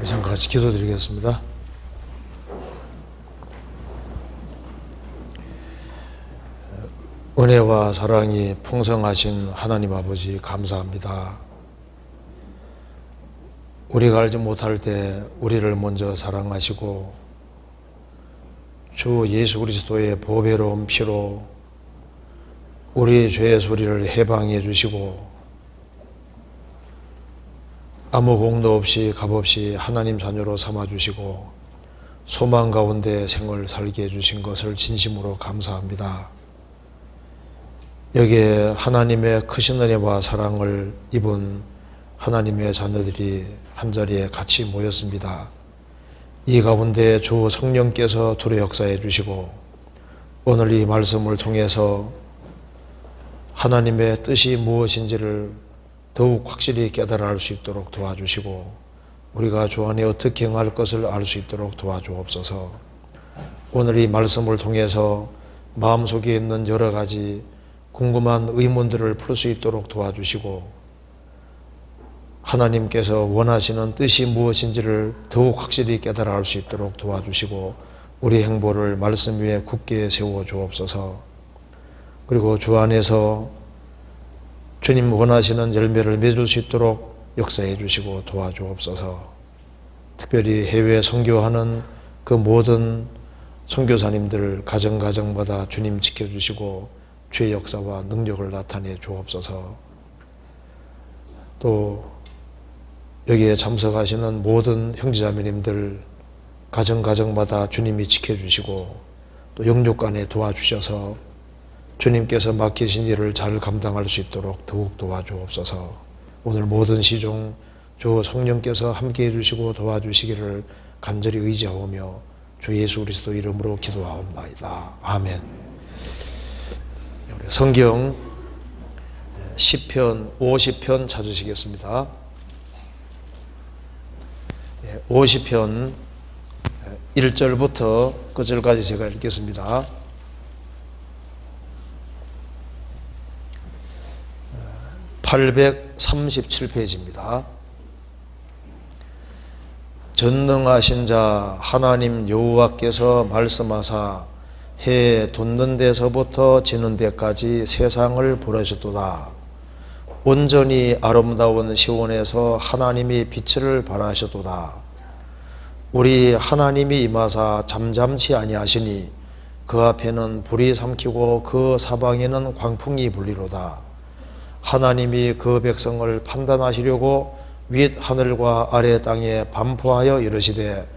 잠깐 같이 기도드리겠습니다. 은혜와 사랑이 풍성하신 하나님 아버지 감사합니다. 우리가 알지 못할 때 우리를 먼저 사랑하시고 주 예수 그리스도의 보배로운 피로 우리의 죄의 소리를 해방해 주시고 아무 공도 없이 값없이 하나님 자녀로 삼아주시고 소망 가운데 생을 살게 해주신 것을 진심으로 감사합니다. 여기에 하나님의 크신 은혜와 사랑을 입은 하나님의 자녀들이 한자리에 같이 모였습니다. 이 가운데 주 성령께서 두루 역사해 주시고 오늘 이 말씀을 통해서 하나님의 뜻이 무엇인지를 더욱 확실히 깨달아 알 수 있도록 도와주시고 우리가 주 안에 어떻게 행할 것을 알 수 있도록 도와주옵소서. 오늘 이 말씀을 통해서 마음속에 있는 여러 가지 궁금한 의문들을 풀 수 있도록 도와주시고 하나님께서 원하시는 뜻이 무엇인지를 더욱 확실히 깨달아 알 수 있도록 도와주시고 우리 행보를 말씀 위에 굳게 세워 주옵소서. 그리고 주 안에서 주님 원하시는 열매를 맺을 수 있도록 역사해 주시고 도와주옵소서. 특별히 해외 선교하는 그 모든 선교사님들 가정가정마다 주님 지켜주시고 주의 역사와 능력을 나타내 주옵소서. 또 여기에 참석하시는 모든 형제자매님들 가정가정마다 주님이 지켜주시고 또 영육간에 도와주셔서 주님께서 맡기신 일을 잘 감당할 수 있도록 더욱 도와주옵소서. 오늘 모든 시종 주 성령께서 함께해 주시고 도와주시기를 간절히 의지하오며 주 예수 그리스도 이름으로 기도하옵나이다. 아멘. 성경 시편 50편 찾으시겠습니다. 50편 1절부터 끝절까지 제가 읽겠습니다. 837페이지입니다. 전능하신 자 하나님 여호와께서 말씀하사 해 돋는 데서부터 지는 데까지 세상을 부르셨도다. 온전히 아름다운 시온에서 하나님이 빛을 발하셨도다. 우리 하나님이 임하사 잠잠치 아니하시니 그 앞에는 불이 삼키고 그 사방에는 광풍이 불리로다. 하나님이 그 백성을 판단하시려고 윗 하늘과 아래 땅에 반포하여 이르시되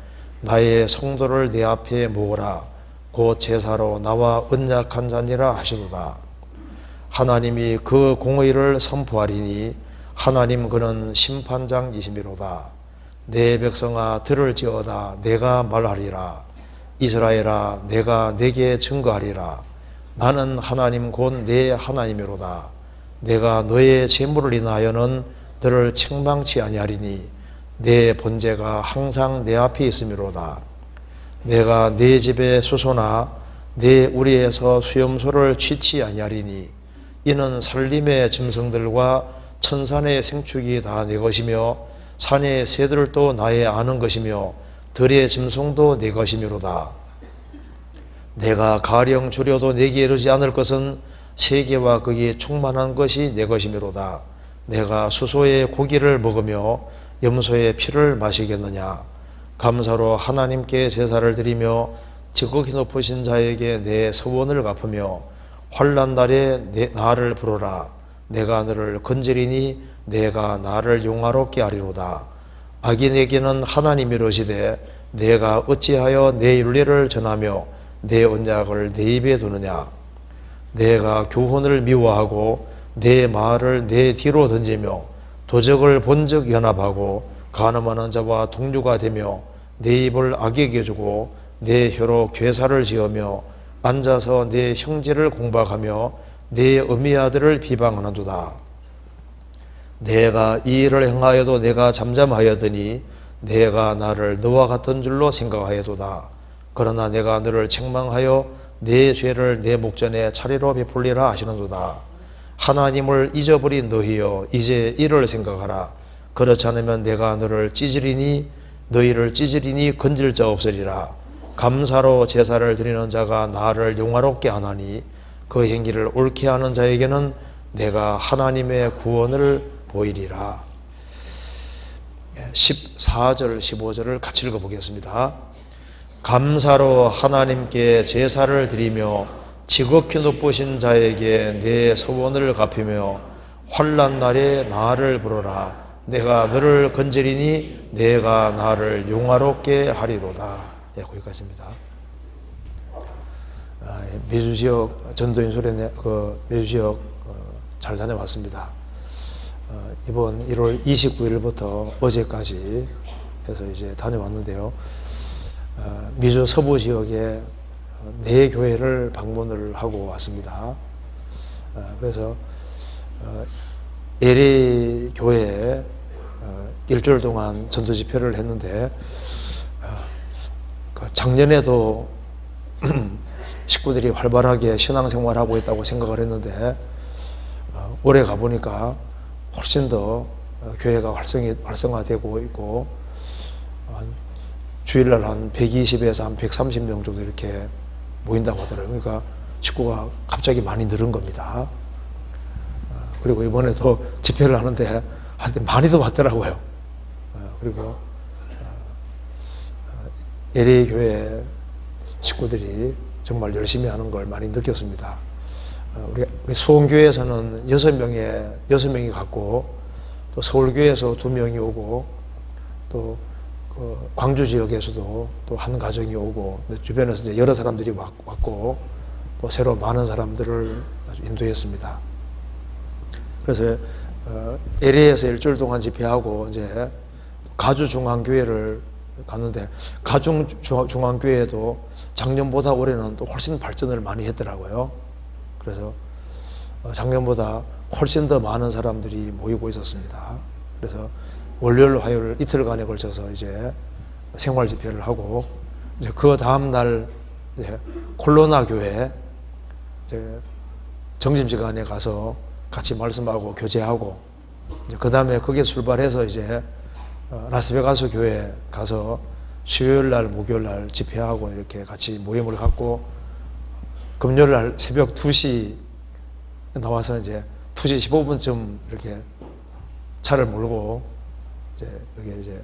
나의 성도를 내 앞에 모으라. 곧 제사로 나와 언약한 자니라 하시도다. 하나님이 그 공의를 선포하리니 하나님 그는 심판장이시미로다. 내 백성아 들을지어다. 내가 말하리라. 이스라엘아 내가 내게 증거하리라. 나는 하나님 곧 내 하나님이로다. 내가 너의 재물을 인하여는 너를 책망치 아니하리니 내 번제가 항상 내 앞에 있음이로다. 내가 내 집에 수소나 내 우리에서 수염소를 취치 아니하리니 이는 살림의 짐승들과 천산의 생축이 다 내 것이며 산의 새들도 나의 아는 것이며 들의 짐승도 내 것이미로다. 내가 가령 주려도 내게 이르지 않을 것은 세계와 거기에 충만한 것이 내 것이미로다. 내가 수소의 고기를 먹으며 염소의 피를 마시겠느냐. 감사로 하나님께 제사를 드리며 지극히 높으신 자에게 내 서원을 갚으며 환난 날에 나를 부르라. 내가 너를 건지리니 내가 나를 용화롭게 하리로다. 악인에게는 하나님이 이르시되 내가 어찌하여 내 윤례를 전하며 내 언약을 내 입에 두느냐. 내가 교훈을 미워하고 내 말을 내 뒤로 던지며 도적을 본즉 연합하고 간음하는 자와 동류가 되며 내 입을 악에게 주고 내 혀로 괴사를 지으며 앉아서 내 형제를 공박하며 내 어미 아들을 비방하는도다. 내가 이 일을 행하여도 내가 잠잠하였더니 내가 나를 너와 같은 줄로 생각하여도다. 그러나 내가 너를 책망하여 내 죄를 내 목전에 차례로 베풀리라 하시는도다. 하나님을 잊어버린 너희여 이제 이를 생각하라. 그렇지 않으면 내가 너를 찢으리니 너희를 찌질이니 건질 자 없으리라. 감사로 제사를 드리는 자가 나를 용화롭게 하나니 그 행기를 옳게 하는 자에게는 내가 하나님의 구원을 보이리라. 14절 15절을 같이 읽어보겠습니다. 감사로 하나님께 제사를 드리며 지극히 높으신 자에게 내 소원을 갚으며 환난 날에 나를 부르라. 내가 너를 건지리니 내가 나를 용화롭게 하리로다. 예, 거기까지입니다. 미주지역 전도인 소련에 미주지역 잘 다녀왔습니다. 이번 1월 29일부터 어제까지 해서 이제 다녀왔는데요. 미주 서부 지역에 4교회를 방문을 하고 왔습니다. 그래서 LA 교회에 일주일 동안 전도 집회를 했는데 작년에도 식구들이 활발하게 신앙생활하고 있다고 생각을 했는데 올해 가보니까 훨씬 더 교회가 활성화되고 있고 주일날 한 120에서 한 130명 정도 이렇게 모인다고 하더라고요. 그러니까 식구가 갑자기 많이 늘은 겁니다. 그리고 이번에도 집회를 하는데 하여튼 많이도 왔더라고요. 그리고 LA 교회 식구들이 정말 열심히 하는 걸 많이 느꼈습니다. 우리 수원교회에서는 6명이 갔고, 또 서울교회에서 2명이 오고, 또 그 광주 지역에서도 또 한 가정이 오고, 주변에서 이제 여러 사람들이 왔고, 또 새로 많은 사람들을 인도했습니다. 그래서 LA에서 일주일 동안 집회하고 이제 가주중앙교회를 갔는데, 가주중앙교회도 작년보다 올해는 또 훨씬 발전을 많이 했더라고요. 그래서 작년보다 훨씬 더 많은 사람들이 모이고 있었습니다. 그래서 월요일, 화요일 이틀간에 걸쳐서 이제 생활 집회를 하고, 이제 그 다음 날 콜로나 교회 이제 점심시간에 가서 같이 말씀하고 교제하고, 이제 그 다음에 거기에 출발해서 이제 라스베가스 교회 가서 수요일 날, 목요일 날 집회하고 이렇게 같이 모임을 갖고, 금요일 날 새벽 2시 나와서 이제 2시 15분쯤 이렇게 차를 몰고 이제 여기 이제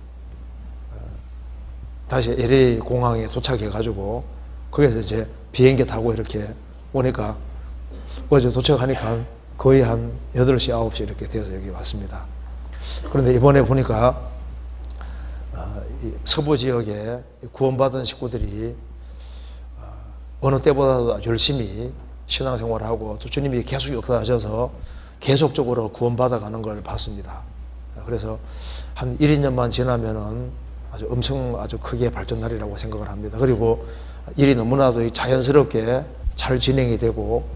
다시 LA 공항에 도착해가지고 거기서 이제 비행기 타고 이렇게 오니까 어제 도착하니까 거의 한 8시, 9시 이렇게 돼서 여기 왔습니다. 그런데 이번에 보니까 서부 지역에 구원받은 식구들이 어느 때보다도 열심히 신앙생활하고 또 주님이 계속 역사하셔서 계속적으로 구원받아가는 걸 봤습니다. 그래서 한 1, 2년만 지나면은 아주 크게 발전하리라고 생각을 합니다. 그리고 일이 너무나도 자연스럽게 잘 진행이 되고,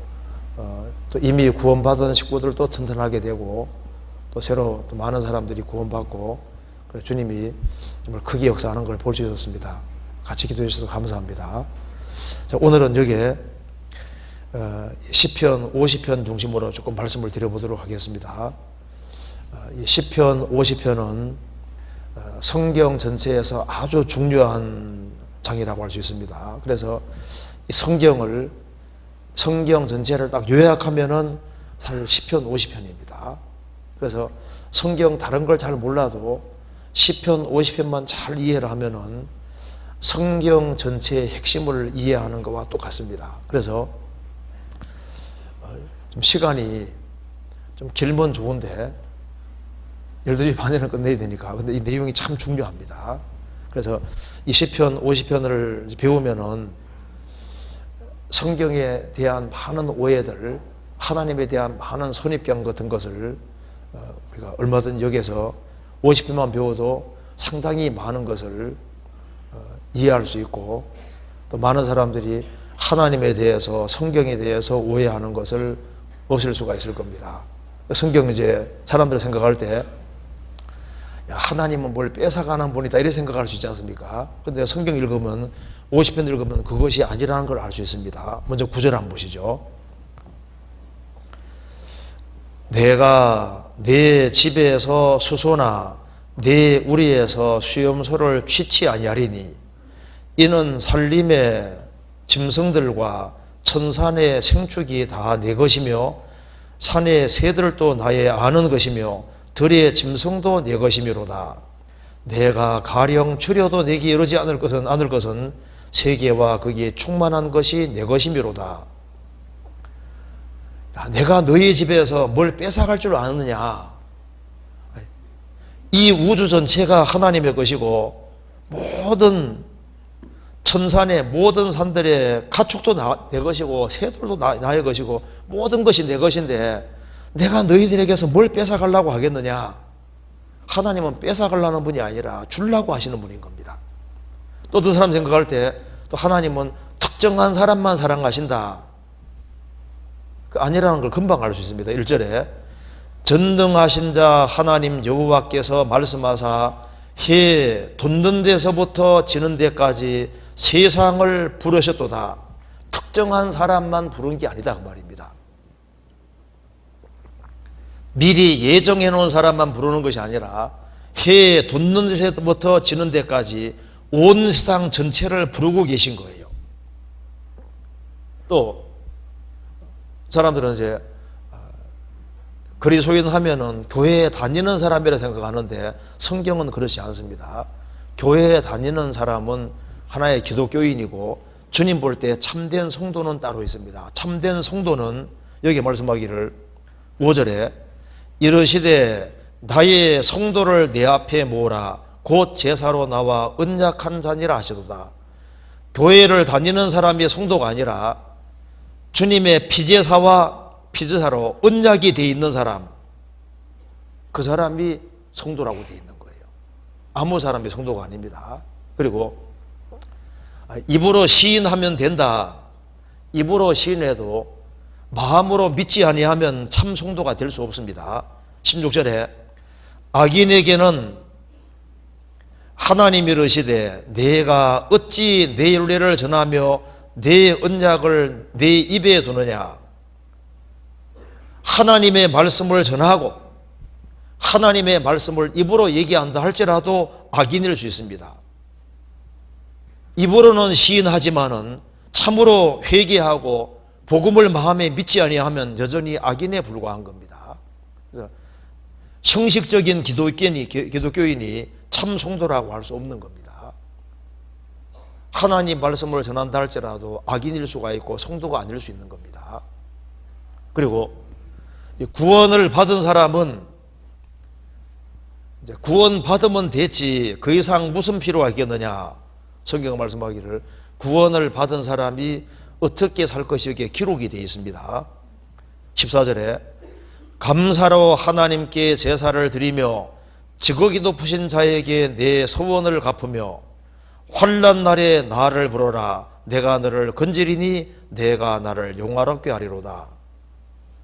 또 이미 구원받은 식구들도 튼튼하게 되고, 또 새로 또 많은 사람들이 구원받고, 그래서 주님이 정말 크게 역사하는 걸 볼 수 있었습니다. 같이 기도해 주셔서 감사합니다. 자, 오늘은 여기에 시편 50편 중심으로 조금 말씀을 드려보도록 하겠습니다. 이 시편 50편은 성경 전체에서 아주 중요한 장이라고 할 수 있습니다. 그래서 이 성경 전체를 딱 요약하면은 사실 시편 50편입니다. 그래서 성경 다른 걸 잘 몰라도 시편 50편만 잘 이해를 하면은 성경 전체의 핵심을 이해하는 것과 똑같습니다. 그래서 좀 시간이 좀 길면 좋은데 12시 반에는 끝내야 되니까. 근데 이 내용이 참 중요합니다. 그래서 이 시편 50편을 배우면은 성경에 대한 많은 오해들, 하나님에 대한 많은 선입견 같은 것을 우리가 얼마든 여기서 50편만 배워도 상당히 많은 것을 이해할 수 있고, 또 많은 사람들이 하나님에 대해서, 성경에 대해서 오해하는 것을 없앨 수가 있을 겁니다. 성경 이제 사람들이 생각할 때 하나님은 뭘 뺏어가는 분이다 이렇게 생각할 수 있지 않습니까? 근데 성경 읽으면 50편 읽으면 그것이 아니라는 걸 알 수 있습니다. 먼저 9절 한번 보시죠. 내가 내 집에서 수소나 네 우리에서 수염소를 취치 아니하리니 이는 산림의 짐승들과 천산의 생축이 다 내 것이며 산의 새들도 나의 아는 것이며 들의 짐승도 내 것이미로다. 내가 가령 줄여도 내게 이르지 않을 것은 세계와 거기에 충만한 것이 내 것이미로다. 내가 너희 집에서 뭘 뺏어갈 줄 아느냐? 이 우주 전체가 하나님의 것이고 모든 천산의 모든 산들의 가축도 내 것이고 새들도 나의 것이고 모든 것이 내 것인데 내가 너희들에게서 뭘 뺏어가려고 하겠느냐? 하나님은 뺏어가려는 분이 아니라 주려고 하시는 분인 겁니다. 또 어떤 사람 생각할 때 또 하나님은 특정한 사람만 사랑하신다, 아니라는 걸 금방 알 수 있습니다. 1절에 전능하신 자 하나님 여호와께서 말씀하사 해 돋는 데서부터 지는 데까지 세상을 부르셨도다. 특정한 사람만 부른 게 아니다 그 말입니다. 미리 예정해 놓은 사람만 부르는 것이 아니라 해 돋는 데서부터 지는 데까지 온 세상 전체를 부르고 계신 거예요. 또 사람들은 이제 그리스도인 하면은 교회에 다니는 사람이라 생각하는데 성경은 그렇지 않습니다. 교회에 다니는 사람은 하나의 기독교인이고 주님 볼 때 참된 성도는 따로 있습니다. 참된 성도는 여기 말씀하기를 5절에 이르시되 나의 성도를 내 앞에 모으라 곧 제사로 나와 언약한 자니라 하시도다. 교회를 다니는 사람이 성도가 아니라 주님의 피제사와 피제사로 언약이 되어 있는 사람, 그 사람이 성도라고 되어 있는 거예요. 아무 사람이 성도가 아닙니다. 그리고 입으로 시인하면 된다. 입으로 시인해도 마음으로 믿지 아니하면 참 성도가 될 수 없습니다. 16절에 악인에게는 하나님이 이르시되 내가 어찌 내 율례를 전하며 내 언약을 내 입에 두느냐. 하나님의 말씀을 전하고 하나님의 말씀을 입으로 얘기한다 할지라도 악인일 수 있습니다. 입으로는 시인하지만은 참으로 회개하고 복음을 마음에 믿지 아니하면 여전히 악인에 불과한 겁니다. 그래서 형식적인 기독교인이 참 성도라고 할 수 없는 겁니다. 하나님 말씀을 전한다 할지라도 악인일 수가 있고 성도가 아닐 수 있는 겁니다. 그리고 구원을 받은 사람은 이제 구원 받으면 됐지 그 이상 무슨 필요가 있겠느냐. 성경 말씀하기를 구원을 받은 사람이 어떻게 살 것이 여기에 기록이 되어 있습니다. 14절에 감사로 하나님께 제사를 드리며 지극히 높으신 자에게 내 서원을 갚으며 환난 날에 나를 부르라. 내가 너를 건지리니 내가 나를 용화롭게 하리로다.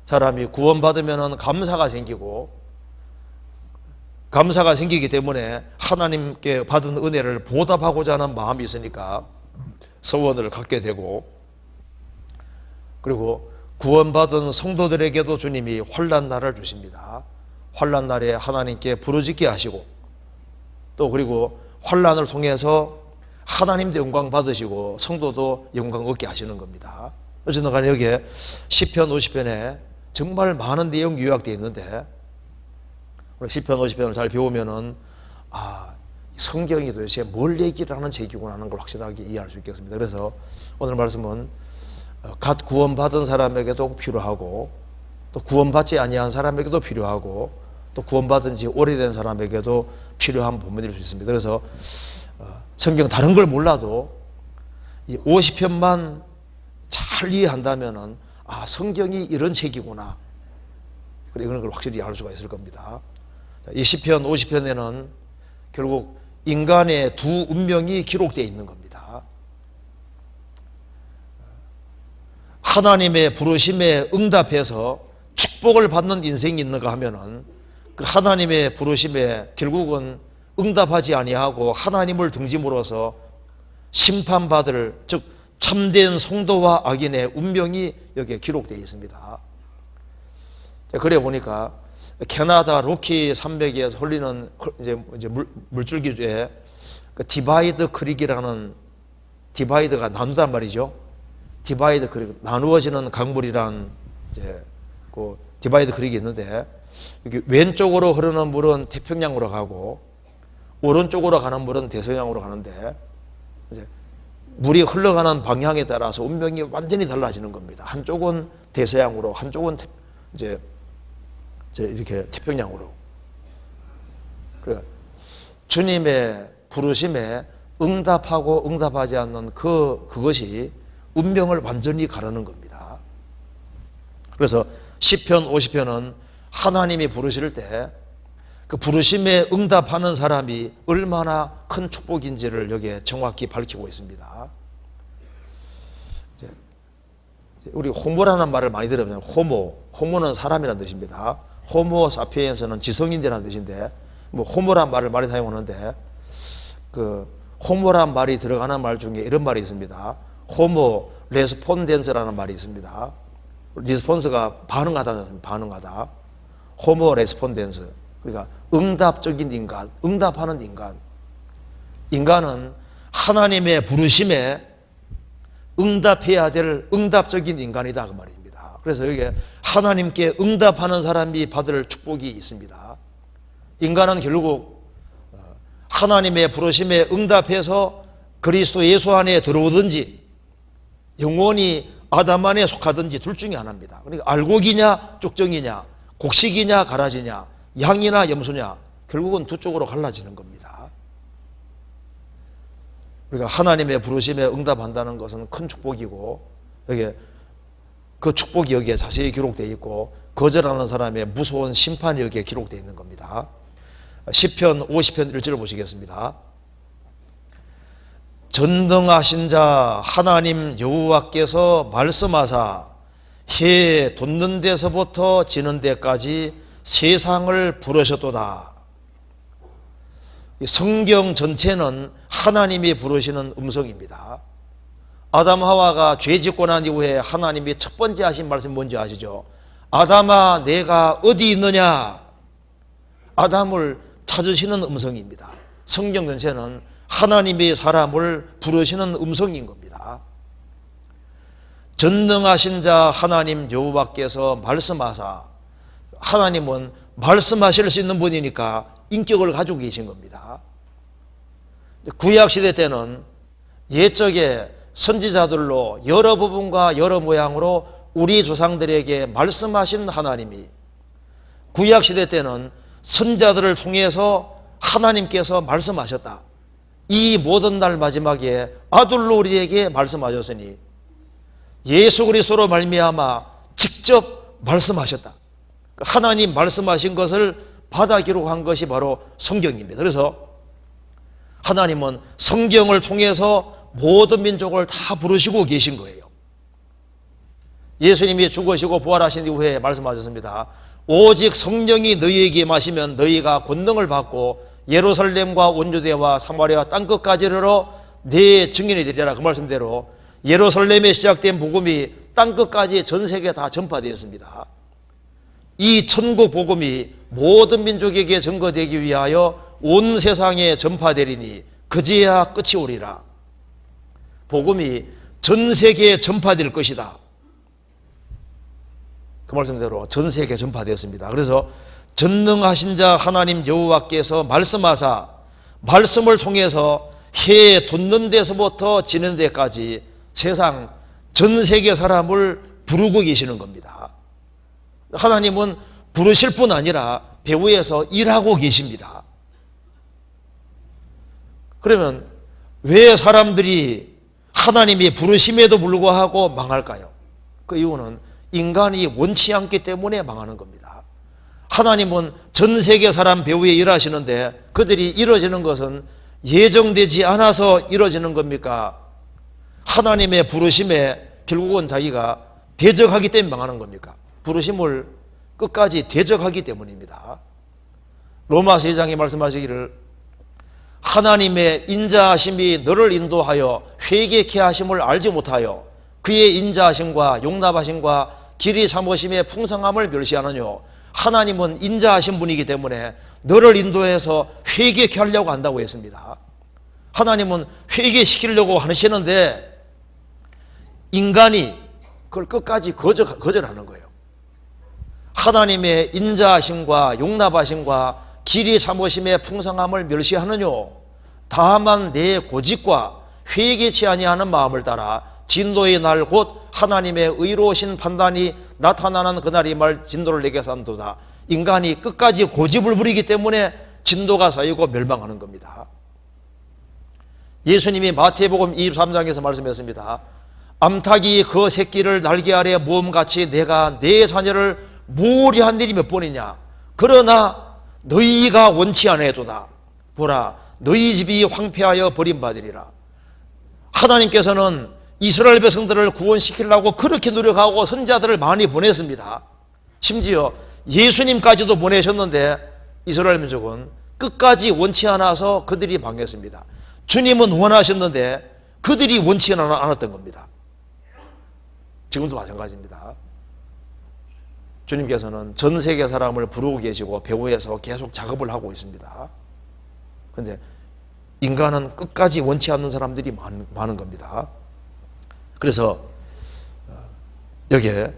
사람이 구원받으면 감사가 생기고 감사가 생기기 때문에 하나님께 받은 은혜를 보답하고자 하는 마음이 있으니까 서원을 갖게 되고, 그리고 구원받은 성도들에게도 주님이 환난 날을 주십니다. 환난 날에 하나님께 부르짖게 하시고 또 그리고 환난을 통해서 하나님도 영광 받으시고 성도도 영광 얻게 하시는 겁니다. 어쨌든 간에 여기에 시편 50편에 정말 많은 내용이 요약되어 있는데 시편 50편을 잘 배우면은 성경이 도대체 뭘 얘기를 하는 책이구나 하는 걸 확실하게 이해할 수 있겠습니다. 그래서 오늘 말씀은 갓 구원받은 사람에게도 필요하고 또 구원받지 아니한 사람에게도 필요하고 또 구원받은 지 오래된 사람에게도 필요한 본문일 수 있습니다. 그래서 성경 다른 걸 몰라도 이 50편만 잘 이해한다면은 성경이 이런 책이구나, 이런 걸 확실히 알 수가 있을 겁니다. 이 시편 50편에는 결국 인간의 두 운명이 기록되어 있는 겁니다. 하나님의 부르심에 응답해서 축복을 받는 인생이 있는가 하면은 그 하나님의 부르심에 결국은 응답하지 아니하고 하나님을 등짐으로써 심판받을, 즉 참된 성도와 악인의 운명이 여기에 기록되어 있습니다. 그래 보니까 캐나다 로키 산맥에서 흘리는 이제 물줄기 중에 그 디바이드 크릭이라는 디바이드가 나누단 말이죠. 디바이드 크릭, 나누어지는 강물이란 이제 그 디바이드 크릭이 있는데, 이렇게 왼쪽으로 흐르는 물은 태평양으로 가고 오른쪽으로 가는 물은 대서양으로 가는데, 이제 물이 흘러가는 방향에 따라서 운명이 완전히 달라지는 겁니다. 한쪽은 대서양으로, 한쪽은 이제 이렇게 태평양으로. 그러니까 주님의 부르심에 응답하고 응답하지 않는 그것이 운명을 완전히 가르는 겁니다. 그래서 시편 50편은 하나님이 부르실 때 그 부르심에 응답하는 사람이 얼마나 큰 축복인지를 여기에 정확히 밝히고 있습니다. 우리 호모라는 말을 많이 들으면 호모는 사람이라는 뜻입니다. 호모 사피엔스는 지성인이라는 뜻인데, 뭐 호모란 말을 많이 사용하는데, 그 호모란 말이 들어가는 말 중에 이런 말이 있습니다. 호모 레스폰덴스라는 말이 있습니다. 리스폰스가 반응하다. 호모 레스폰덴스. 그러니까 응답적인 인간, 응답하는 인간. 인간은 하나님의 부르심에 응답해야 될 응답적인 인간이다, 그 말입니다. 그래서 여기에 하나님께 응답하는 사람이 받을 축복이 있습니다. 인간은 결국 하나님의 부르심에 응답해서 그리스도 예수 안에 들어오든지 영원히 아담 안에 속하든지 둘 중에 하나입니다. 그러니까 알곡이냐 쭉정이냐, 곡식이냐 가라지냐, 양이나 염소냐, 결국은 두 쪽으로 갈라지는 겁니다. 우리가 하나님의 부르심에 응답한다는 것은 큰 축복이고, 여기에 그 축복이 여기에 자세히 기록되어 있고, 거절하는 사람의 무서운 심판이 여기에 기록되어 있는 겁니다. 시편 50편 1절을 보시겠습니다. 전능하신 자 하나님 여호와께서 말씀하사 해 돋는 데서부터 지는 데까지 세상을 부르셨도다. 성경 전체는 하나님이 부르시는 음성입니다. 아담 하와가 죄 짓고 난 이후에 하나님이 첫 번째 하신 말씀이 뭔지 아시죠? 아담아 내가 어디 있느냐? 아담을 찾으시는 음성입니다. 성경 전체는 하나님이 사람을 부르시는 음성인 겁니다. 전능하신 자 하나님 여호와께서 말씀하사, 하나님은 말씀하실 수 있는 분이니까 인격을 가지고 계신 겁니다. 구약시대 때는 옛적에 선지자들로 여러 부분과 여러 모양으로 우리 조상들에게 말씀하신 하나님이, 구약시대 때는 선자들을 통해서 하나님께서 말씀하셨다. 이 모든 날 마지막에 아들로 우리에게 말씀하셨으니 예수 그리스도로 말미암아 직접 말씀하셨다. 하나님 말씀하신 것을 받아 기록한 것이 바로 성경입니다. 그래서 하나님은 성경을 통해서 모든 민족을 다 부르시고 계신 거예요. 예수님이 죽으시고 부활하신 이후에 말씀하셨습니다. 오직 성령이 너희에게 임하시면 너희가 권능을 받고 예루살렘과 온 유대와 사마리아 땅끝까지 이르러 내 증인이 되리라. 그 말씀대로 예루살렘에 시작된 복음이 땅끝까지 전 세계에 다 전파되었습니다. 이 천국 복음이 모든 민족에게 전거되기 위하여 온 세상에 전파되리니 그제야 끝이 오리라. 복음이 전 세계에 전파될 것이다. 그 말씀대로 전 세계에 전파되었습니다. 그래서 전능하신 자 하나님 여호와께서 말씀하사 말씀을 통해서 해 돋는 데서부터 지는 데까지 세상 전 세계 사람을 부르고 계시는 겁니다. 하나님은 부르실 뿐 아니라 배후에서 일하고 계십니다. 그러면 왜 사람들이 하나님이 부르심에도 불구하고 망할까요? 그 이유는 인간이 원치 않기 때문에 망하는 겁니다. 하나님은 전 세계 사람 배후에 일하시는데 그들이 이루어지는 것은 예정되지 않아서 이루어지는 겁니까? 하나님의 부르심에 결국은 자기가 대적하기 때문에 망하는 겁니까? 부르심을 끝까지 대적하기 때문입니다. 로마서 2장에 말씀하시기를 하나님의 인자하심이 너를 인도하여 회개케 하심을 알지 못하여 그의 인자하심과 용납하심과 길이 참으심의 풍성함을 멸시하느뇨. 하나님은 인자하신 분이기 때문에 너를 인도해서 회개케 하려고 한다고 했습니다. 하나님은 회개시키려고 하시는데 인간이 그걸 끝까지 거절하는 거예요. 하나님의 인자하심과 용납하심과 길이 참으심의 풍성함을 멸시하느뇨. 다만 내 고집과 회개치 아니하는 마음을 따라 진노의 날 곧 하나님의 의로우신 판단이 나타나는 그날이 말 진노를 내게 산도다. 인간이 끝까지 고집을 부리기 때문에 진노가 쌓이고 멸망하는 겁니다. 예수님이 마태복음 23장에서 말씀했습니다. 암탉이 그 새끼를 날개 아래 모음같이 내가 내 자녀를 모리한 일이 몇 번이냐. 그러나 너희가 원치 아니하도다. 보라, 너희 집이 황폐하여 버림받으리라. 하나님께서는 이스라엘 백성들을 구원시키려고 그렇게 노력하고 선자들을 많이 보냈습니다. 심지어 예수님까지도 보내셨는데 이스라엘 민족은 끝까지 원치 않아서 그들이 망했습니다. 주님은 원하셨는데 그들이 원치 않았던 겁니다. 지금도 마찬가지입니다. 주님께서는 전 세계 사람을 부르고 계시고 배후에서 계속 작업을 하고 있습니다. 그런데 인간은 끝까지 원치 않는 사람들이 많은 겁니다. 그래서 여기에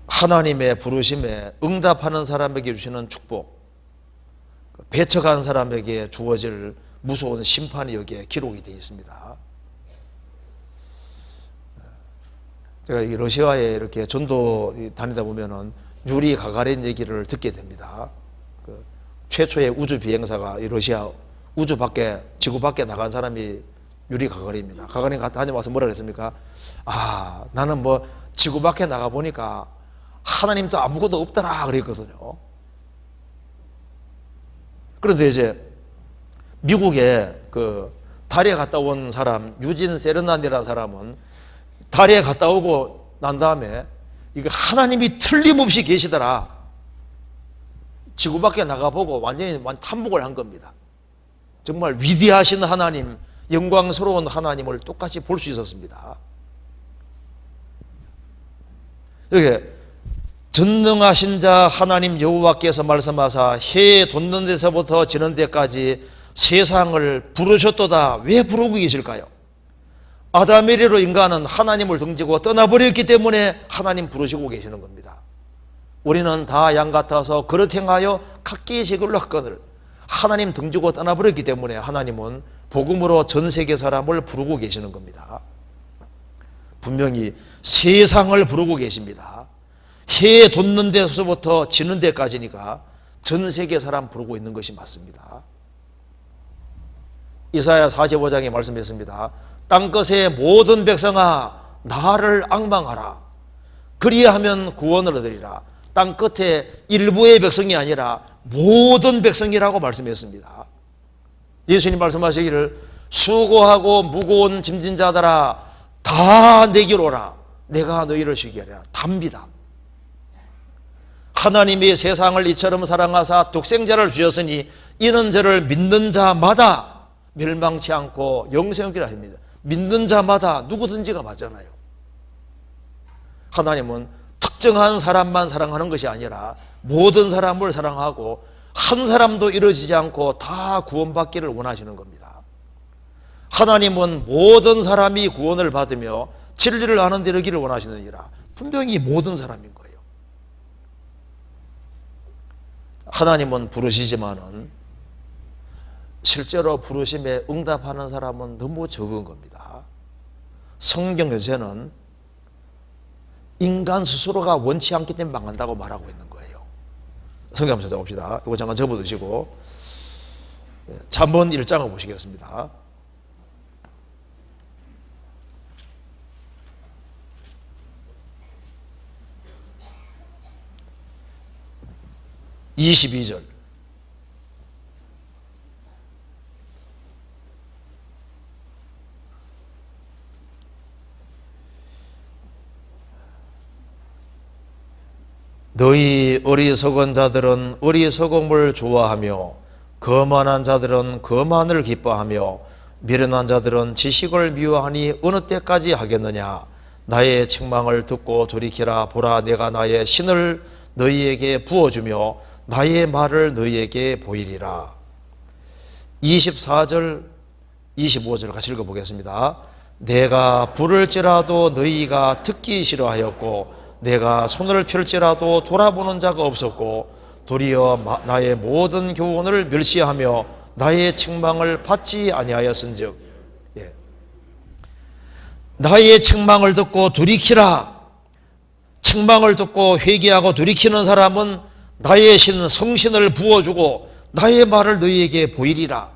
하나님의 부르심에 응답하는 사람에게 주시는 축복, 배척한 사람에게 주어질 무서운 심판이 여기에 기록이 되어 있습니다. 제가 이 러시아에 이렇게 전도 다니다 보면은 유리 가가린 얘기를 듣게 됩니다. 그 최초의 우주 비행사가 이 러시아 우주 밖에, 지구 밖에 나간 사람이 유리 가가린입니다. 가가린 다녀와서 뭐라 그랬습니까? 아, 나는 뭐 지구 밖에 나가 보니까 하나님도 아무것도 없더라 그랬거든요. 그런데 이제 미국에 그 달에 갔다 온 사람, 유진 세르난이라는 사람은 달에 갔다 오고 난 다음에 이거 하나님이 틀림없이 계시더라. 지구 밖에 나가보고 완전히 탐복을 한 겁니다. 정말 위대하신 하나님, 영광스러운 하나님을 똑같이 볼 수 있었습니다. 여기 전능하신 자 하나님 여호와께서 말씀하사 해 돋는 데서부터 지는 데까지 세상을 부르셨도다. 왜 부르고 계실까요? 아담에리로 인간은 하나님을 등지고 떠나버렸기 때문에 하나님 부르시고 계시는 겁니다. 우리는 다 양 같아서 그릇 행하여 각기 제걸로 하거늘 하나님 등지고 떠나버렸기 때문에 하나님은 복음으로 전 세계 사람을 부르고 계시는 겁니다. 분명히 세상을 부르고 계십니다. 해 돋는 데서부터 지는 데까지니까 전 세계 사람 부르고 있는 것이 맞습니다. 이사야 45장에 말씀했습니다. 땅끝의 모든 백성아 나를 앙망하라. 그리하면 구원을 얻으리라. 땅끝에 일부의 백성이 아니라 모든 백성이라고 말씀했습니다. 예수님 말씀하시기를 수고하고 무거운 짐진 자들아 다 내게로 오라. 내가 너희를 쉬게 하리라. 답니다. 하나님이 세상을 이처럼 사랑하사 독생자를 주셨으니 이는 저를 믿는 자마다 멸망치 않고 영생하리라 합니다. 믿는 자마다 누구든지가 맞잖아요. 하나님은 특정한 사람만 사랑하는 것이 아니라 모든 사람을 사랑하고 한 사람도 이루어지지 않고 다 구원받기를 원하시는 겁니다. 하나님은 모든 사람이 구원을 받으며 진리를 아는 데 이르기를 원하시느니라. 분명히 모든 사람인 거예요. 하나님은 부르시지만은 실제로 부르심에 응답하는 사람은 너무 적은 겁니다. 성경 전체는 인간 스스로가 원치 않기 때문에 망한다고 말하고 있는 거예요. 성경 한번 찾아봅시다. 이거 잠깐 접어두시고 잠언 1장을 보시겠습니다. (22절) 너희 어리석은 자들은 어리석음을 좋아하며 거만한 자들은 거만을 기뻐하며 미련한 자들은 지식을 미워하니 어느 때까지 하겠느냐. 나의 책망을 듣고 돌이키라. 보라 내가 나의 신을 너희에게 부어주며 나의 말을 너희에게 보이리라. 24절 25절 같이 읽어보겠습니다. 내가 부를지라도 너희가 듣기 싫어하였고 내가 손을 펼지라도 돌아보는 자가 없었고 도리어 나의 모든 교훈을 멸시하며 나의 책망을 받지 아니하였은즉. 나의 책망을 듣고 돌이키라. 책망을 듣고 회개하고 돌이키는 사람은 나의 성신을 부어주고 나의 말을 너희에게 보이리라.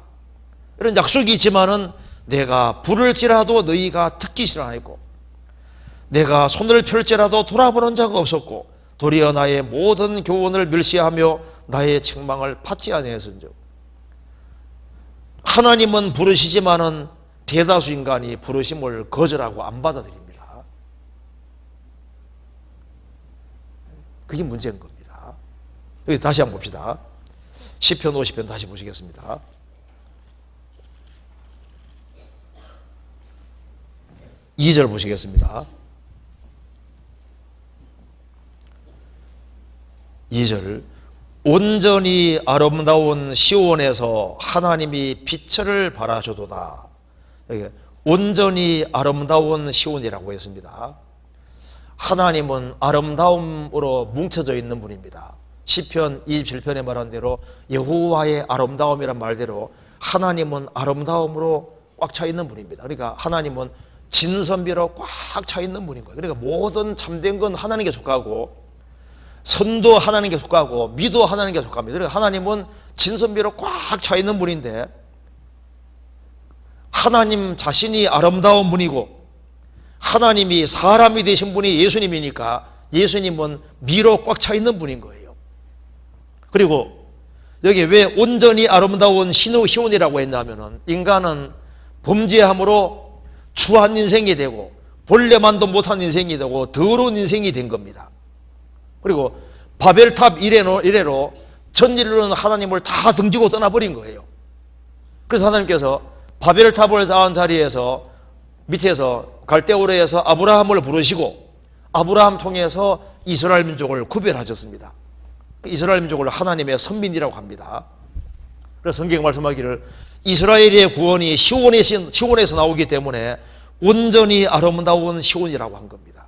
이런 약속이 있지만은 내가 부를지라도 너희가 듣기 싫어하고 내가 손을 펼지라도 돌아보는 자가 없었고 도리어 나의 모든 교훈을 멸시하며 나의 책망을 받지 아니하였은즉. 하나님은 부르시지만은 대다수 인간이 부르심을 거절하고 안 받아들입니다. 그게 문제인 겁니다. 여기 다시 한번 봅시다. 시편 50편 다시 보시겠습니다. 2절 보시겠습니다. 2절 온전히 아름다운 시온에서 하나님이 빛을 발하셔도다. 온전히 아름다운 시온이라고 했습니다. 하나님은 아름다움으로 뭉쳐져 있는 분입니다. 시편 27편에 말한 대로 여호와의 아름다움이란 말대로 하나님은 아름다움으로 꽉 차 있는 분입니다. 그러니까 하나님은 진선비로 꽉 차 있는 분인 거예요. 그러니까 모든 참된 건 하나님께 속하고 선도 하나님께 속하고 미도 하나님께 속합니다. 그러니까 하나님은 진선비로 꽉 차 있는 분인데 하나님 자신이 아름다운 분이고 하나님이 사람이 되신 분이 예수님이니까 예수님은 미로 꽉 차 있는 분인 거예요. 그리고 여기 왜 온전히 아름다운 시온이라고 했냐면은 인간은 범죄함으로 추한 인생이 되고 본래만도 못한 인생이 되고 더러운 인생이 된 겁니다. 그리고 바벨탑 이래로 전인류는 하나님을 다 등지고 떠나버린 거예요. 그래서 하나님께서 바벨탑을 쌓은 자리에서 밑에서 갈대오르에서 아브라함을 부르시고 아브라함 통해서 이스라엘 민족을 구별하셨습니다. 이스라엘 민족을 하나님의 선민이라고 합니다. 그래서 성경 말씀하기를 이스라엘의 구원이 시온에서 나오기 때문에 온전히 아름다운 시온이라고 한 겁니다.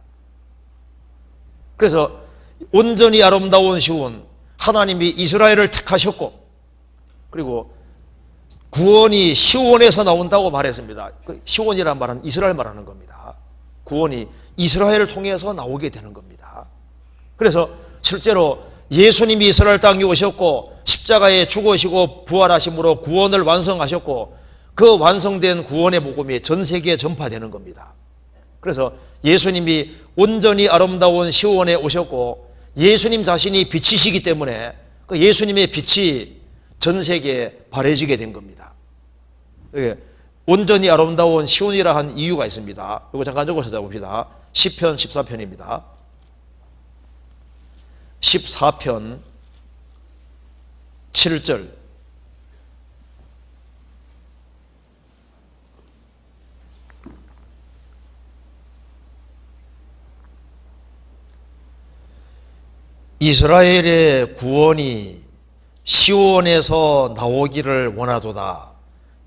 그래서 온전히 아름다운 시온, 하나님이 이스라엘을 택하셨고 그리고 구원이 시온에서 나온다고 말했습니다. 시온이란 말은 이스라엘 말하는 겁니다. 구원이 이스라엘을 통해서 나오게 되는 겁니다. 그래서 실제로 예수님이 이스라엘 땅에 오셨고 십자가에 죽으시고 부활하심으로 구원을 완성하셨고 그 완성된 구원의 복음이 전 세계에 전파되는 겁니다. 그래서 예수님이 온전히 아름다운 시온에 오셨고 예수님 자신이 빛이시기 때문에 그 예수님의 빛이 전 세계에 발해지게 된 겁니다. 온전히 아름다운 시온이라 한 이유가 있습니다. 이거 잠깐 적어 찾아봅시다. 시편 14편입니다. 14편 7절 이스라엘의 구원이 시온에서 나오기를 원하도다.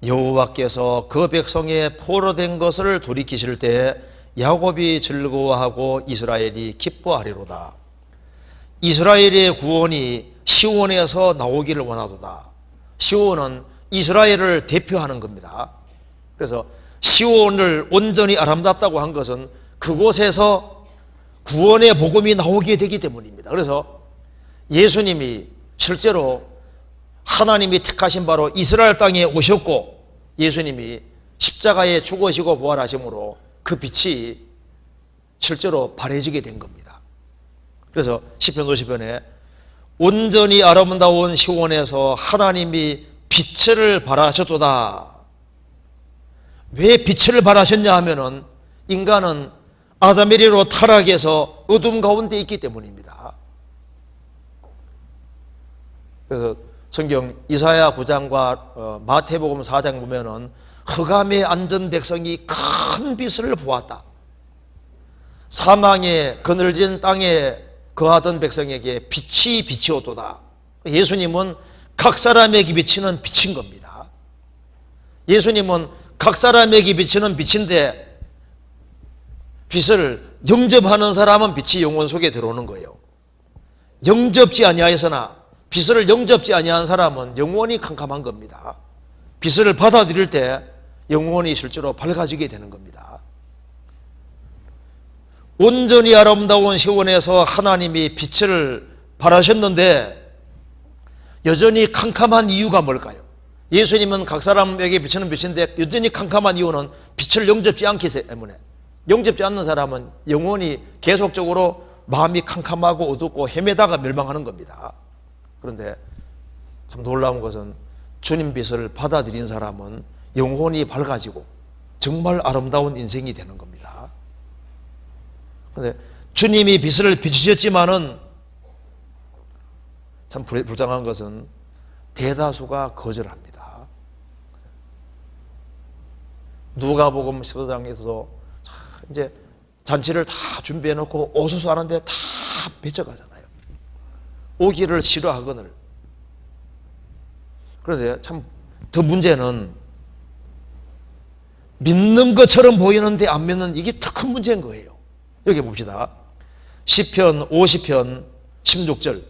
여호와께서 그 백성의 포로된 것을 돌이키실 때 야곱이 즐거워하고 이스라엘이 기뻐하리로다. 이스라엘의 구원이 시온에서 나오기를 원하도다. 시온은 이스라엘을 대표하는 겁니다. 그래서 시온을 온전히 아름답다고 한 것은 그곳에서 구원의 복음이 나오게 되기 때문입니다. 그래서 예수님이 실제로 하나님이 택하신 바로 이스라엘 땅에 오셨고 예수님이 십자가에 죽으시고 부활하심으로 그 빛이 실제로 발해지게 된 겁니다. 그래서 시편 50편에 온전히 아름다운 시온에서 하나님이 빛을 발하셨도다. 왜 빛을 발하셨냐 하면은 인간은 아담에리로 타락해서 어둠 가운데 있기 때문입니다. 그래서 성경 이사야 9장과 마태복음 4장 보면은 흑암에 앉은 백성이 큰 빛을 보았다. 사망의 그늘진 땅에 거하던 백성에게 빛이 비치오도다. 예수님은 각 사람에게 비치는 빛인 겁니다. 예수님은 각 사람에게 비치는 빛인데 빛을 영접하는 사람은 빛이 영혼 속에 들어오는 거예요. 영접지 아니하여서나 빛을 영접지 아니한 사람은 영혼이 캄캄한 겁니다. 빛을 받아들일 때 영혼이 실제로 밝아지게 되는 겁니다. 온전히 아름다운 시온에서 하나님이 빛을 발하셨는데 여전히 캄캄한 이유가 뭘까요? 예수님은 각 사람에게 비치는 빛인데 여전히 캄캄한 이유는 빛을 영접지 않기 때문에, 영접지 않는 사람은 영혼이 계속적으로 마음이 캄캄하고 어둡고 헤매다가 멸망하는 겁니다. 그런데 참 놀라운 것은 주님 빛을 받아들인 사람은 영혼이 밝아지고 정말 아름다운 인생이 되는 겁니다. 그런데 주님이 빛을 비추셨지만은 참 불쌍한 것은 대다수가 거절합니다. 누가복음 15장에서도 이제 잔치를 다 준비해 놓고 오수수 하는데 다 뱉어가잖아요. 오기를 싫어하거늘. 그런데 참 더 문제는 믿는 것처럼 보이는데 안 믿는, 이게 더 큰 문제인 거예요. 여기 봅시다. 시편 50편 16절.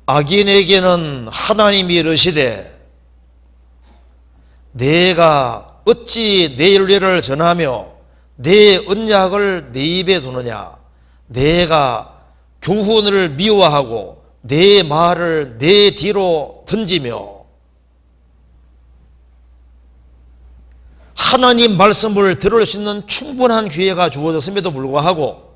악인에게는 하나님이 이르시되 내가 어찌 내 윤례를 전하며 내 언약을 내 입에 두느냐. 내가 교훈을 미워하고 내 말을 내 뒤로 던지며. 하나님 말씀을 들을 수 있는 충분한 기회가 주어졌음에도 불구하고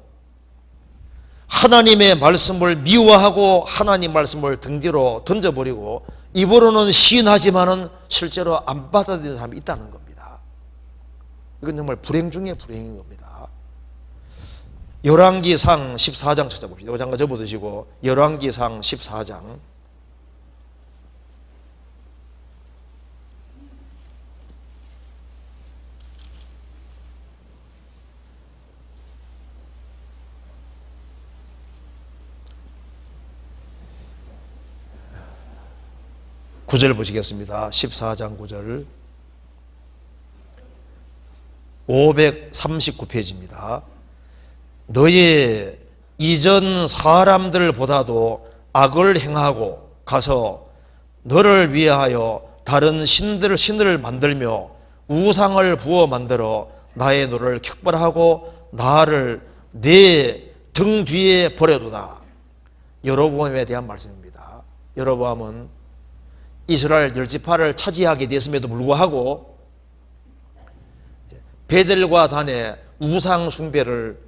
하나님의 말씀을 미워하고 하나님 말씀을 등 뒤로 던져버리고 입으로는 시인하지만은 실제로 안 받아들이는 사람이 있다는 겁니다. 이건 정말 불행 중에 불행인 겁니다. 열왕기상 14장 찾아봅시다. 이거 잠깐 접어두시고 열왕기상 14장 9절 보시겠습니다. 14장 9절 539페이지입니다. 너의 이전 사람들보다도 악을 행하고 가서 너를 위하여 다른 신을 만들며 우상을 부어 만들어 나의 너를 격벌하고 나를 내 등 뒤에 버려두다. 여로보암에 대한 말씀입니다. 여로보암은 이스라엘 10지파를 차지하게 됐음에도 불구하고 베델과 단에 우상 숭배를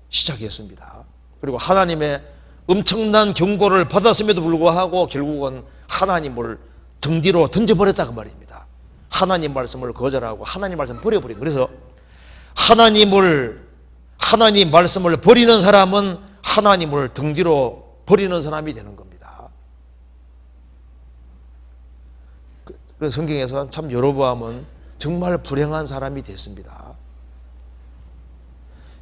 시작했습니다. 그리고 하나님의 엄청난 경고를 받았음에도 불구하고 결국은 하나님을 등 뒤로 던져버렸다고 말입니다. 하나님 말씀을 거절하고 하나님 말씀을 버려버린. 그래서 하나님 말씀을 버리는 사람은 하나님을 등 뒤로 버리는 사람이 되는 겁니다. 그래서 성경에서 참 여로보암은 정말 불행한 사람이 됐습니다.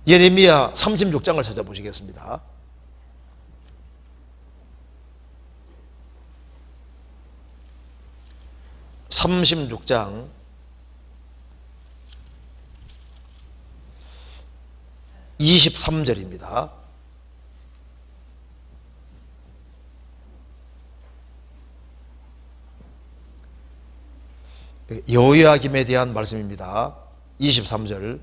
예레미야 36장을 찾아보시겠습니다. (36장) 23절입니다. 여호야김에 대한 말씀입니다. 23절.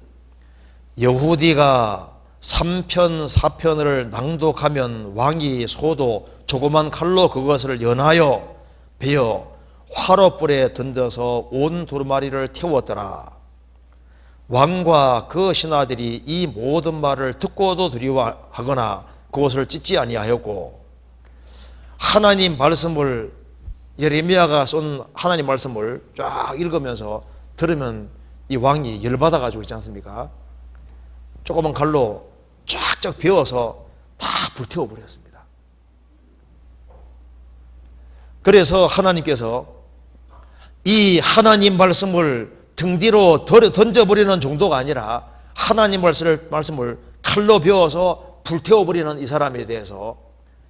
여후디가 3편 4편을 낭독하면 왕이 소도 조그만 칼로 그것을 연하여 베어 화롯불에 던져서 온 두루마리를 태웠더라. 왕과 그 신하들이 이 모든 말을 듣고도 두려워하거나 그것을 찢지 아니하였고, 하나님 말씀을, 예레미야가 쏜 하나님 말씀을 쫙 읽으면서 들으면 이 왕이 열받아 가지고 있지 않습니까? 조그만 칼로 쫙쫙 베어서 다 불태워 버렸습니다. 그래서 하나님께서 이 하나님 말씀을 등 뒤로 던져버리는 정도가 아니라 하나님 말씀을 칼로 베어서 불태워버리는 이 사람에 대해서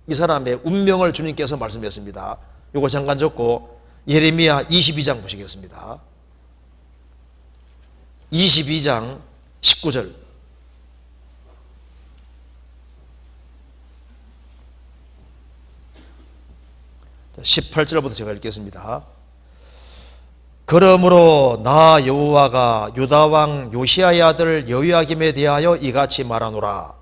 이 사람의 운명을 주님께서 말씀했습니다. 이거 잠깐 적고 예레미야 22장 보시겠습니다. 22장 19절 18절부터 제가 읽겠습니다. 그러므로 나 여호와가 유다 왕 요시야의 아들 여호야김에 대하여 이같이 말하노라.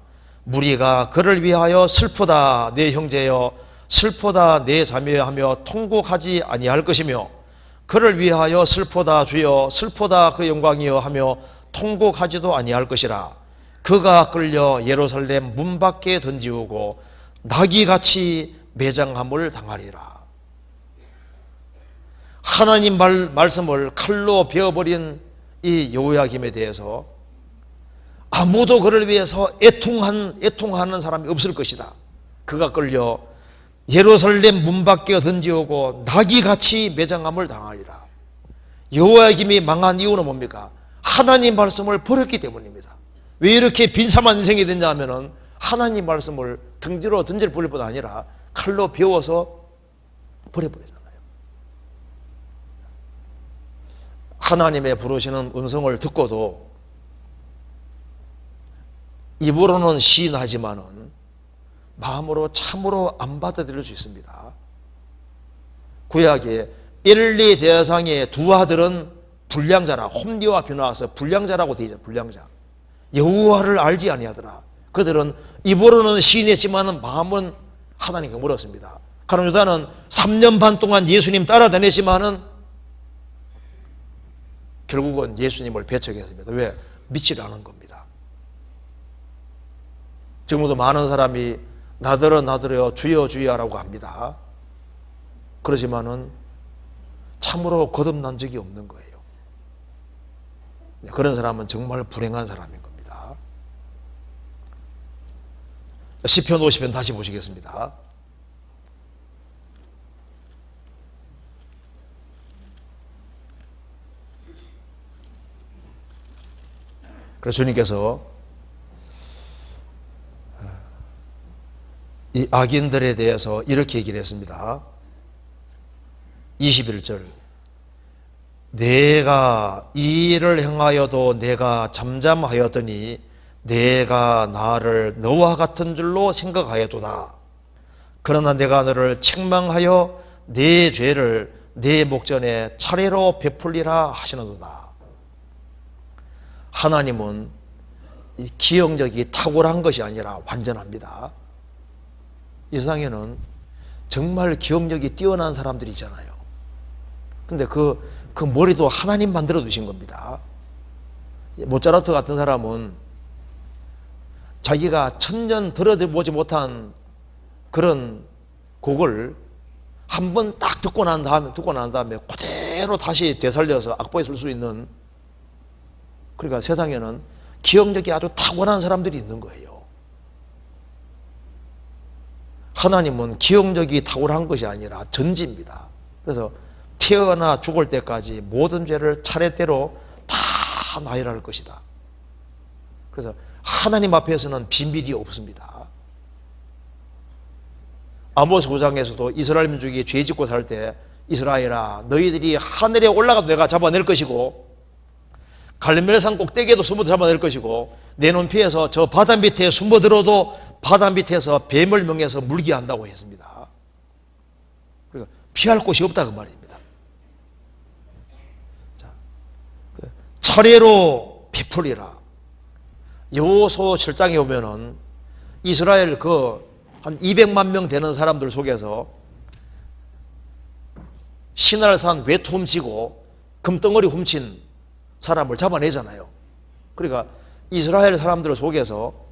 무리가 그를 위하여 슬프다 내 형제여, 슬프다 내 자매여 하며 통곡하지 아니할 것이며, 그를 위하여 슬프다 주여, 슬프다 그 영광이여 하며 통곡하지도 아니할 것이라. 그가 끌려 예루살렘 문 밖에 던지우고 나귀같이 매장함을 당하리라. 하나님 말씀을 칼로 베어버린 이 여호야김에 대해서 아무도 그를 위해서 애통하는 사람이 없을 것이다. 그가 끌려 예루살렘 문 밖에 던지오고 나귀같이 매장함을 당하리라. 여호야김이 망한 이유는 뭡니까? 하나님 말씀을 버렸기 때문입니다. 왜 이렇게 빈참한 인생이 됐냐 하면은 하나님 말씀을 등 뒤로 던질 뿐 아니라 칼로 베어서 버려버리잖아요. 하나님의 부르시는 음성을 듣고도 입으로는 시인하지만은 마음으로 참으로 안 받아들일 수 있습니다. 구약에 엘리 대상의 두 아들은 불량자라, 홈리와 비나와서 불량자라고 되어 있잖아요. 불량자. 여호와를 알지 아니하더라. 그들은 입으로는 시인했지만은 마음은 하나님께 물었습니다. 가룟 유다는 3년 반 동안 예수님 따라다녔지만은 결국은 예수님을 배척했습니다. 왜? 믿지 않은 겁니다. 지금도 많은 사람이 나더러 주여 주여라고 합니다. 그러지만은 참으로 거듭난 적이 없는 거예요. 그런 사람은 정말 불행한 사람인 겁니다. 시편 50편 다시 보시겠습니다. 그래서 주님께서 이 악인들에 대해서 이렇게 얘기를 했습니다. 21절 내가 이 일을 행하여도 내가 잠잠하였더니 내가 나를 너와 같은 줄로 생각하였도다. 그러나 내가 너를 책망하여 내 죄를 내 목전에 차례로 베풀리라 하시는도다. 하나님은 이 기억력이 탁월한 것이 아니라 완전합니다. 이 세상에는 정말 기억력이 뛰어난 사람들이 있잖아요. 근데 그 머리도 하나님 만들어 두신 겁니다. 모차르트 같은 사람은 자기가 천년 들어보지 못한 그런 곡을 한 번 딱 듣고 난 다음에 그대로 다시 되살려서 악보에 쓸 수 있는, 그러니까 세상에는 기억력이 아주 탁월한 사람들이 있는 거예요. 하나님은 기억력이 탁월한 것이 아니라 전지입니다. 그래서 태어나 죽을 때까지 모든 죄를 차례대로 다 나열할 것이다. 그래서 하나님 앞에서는 비밀이 없습니다. 아모스 9장에서도 이스라엘 민족이 죄 짓고 살 때 이스라엘아 너희들이 하늘에 올라가도 내가 잡아낼 것이고 갈멜산 꼭대기에도 숨어도 잡아낼 것이고 내 눈피해서 저 바다 밑에 숨어들어도 바다 밑에서 뱀을 명해서 물게 한다고 했습니다. 그러니까 피할 곳이 없다 그 말입니다. 자, 차례로 베풀리라. 여호수아 7장에 보면은 이스라엘 한 200만 명 되는 사람들 속에서 시날산 외투 훔치고 금덩어리 훔친 사람을 잡아내잖아요. 그러니까 이스라엘 사람들 속에서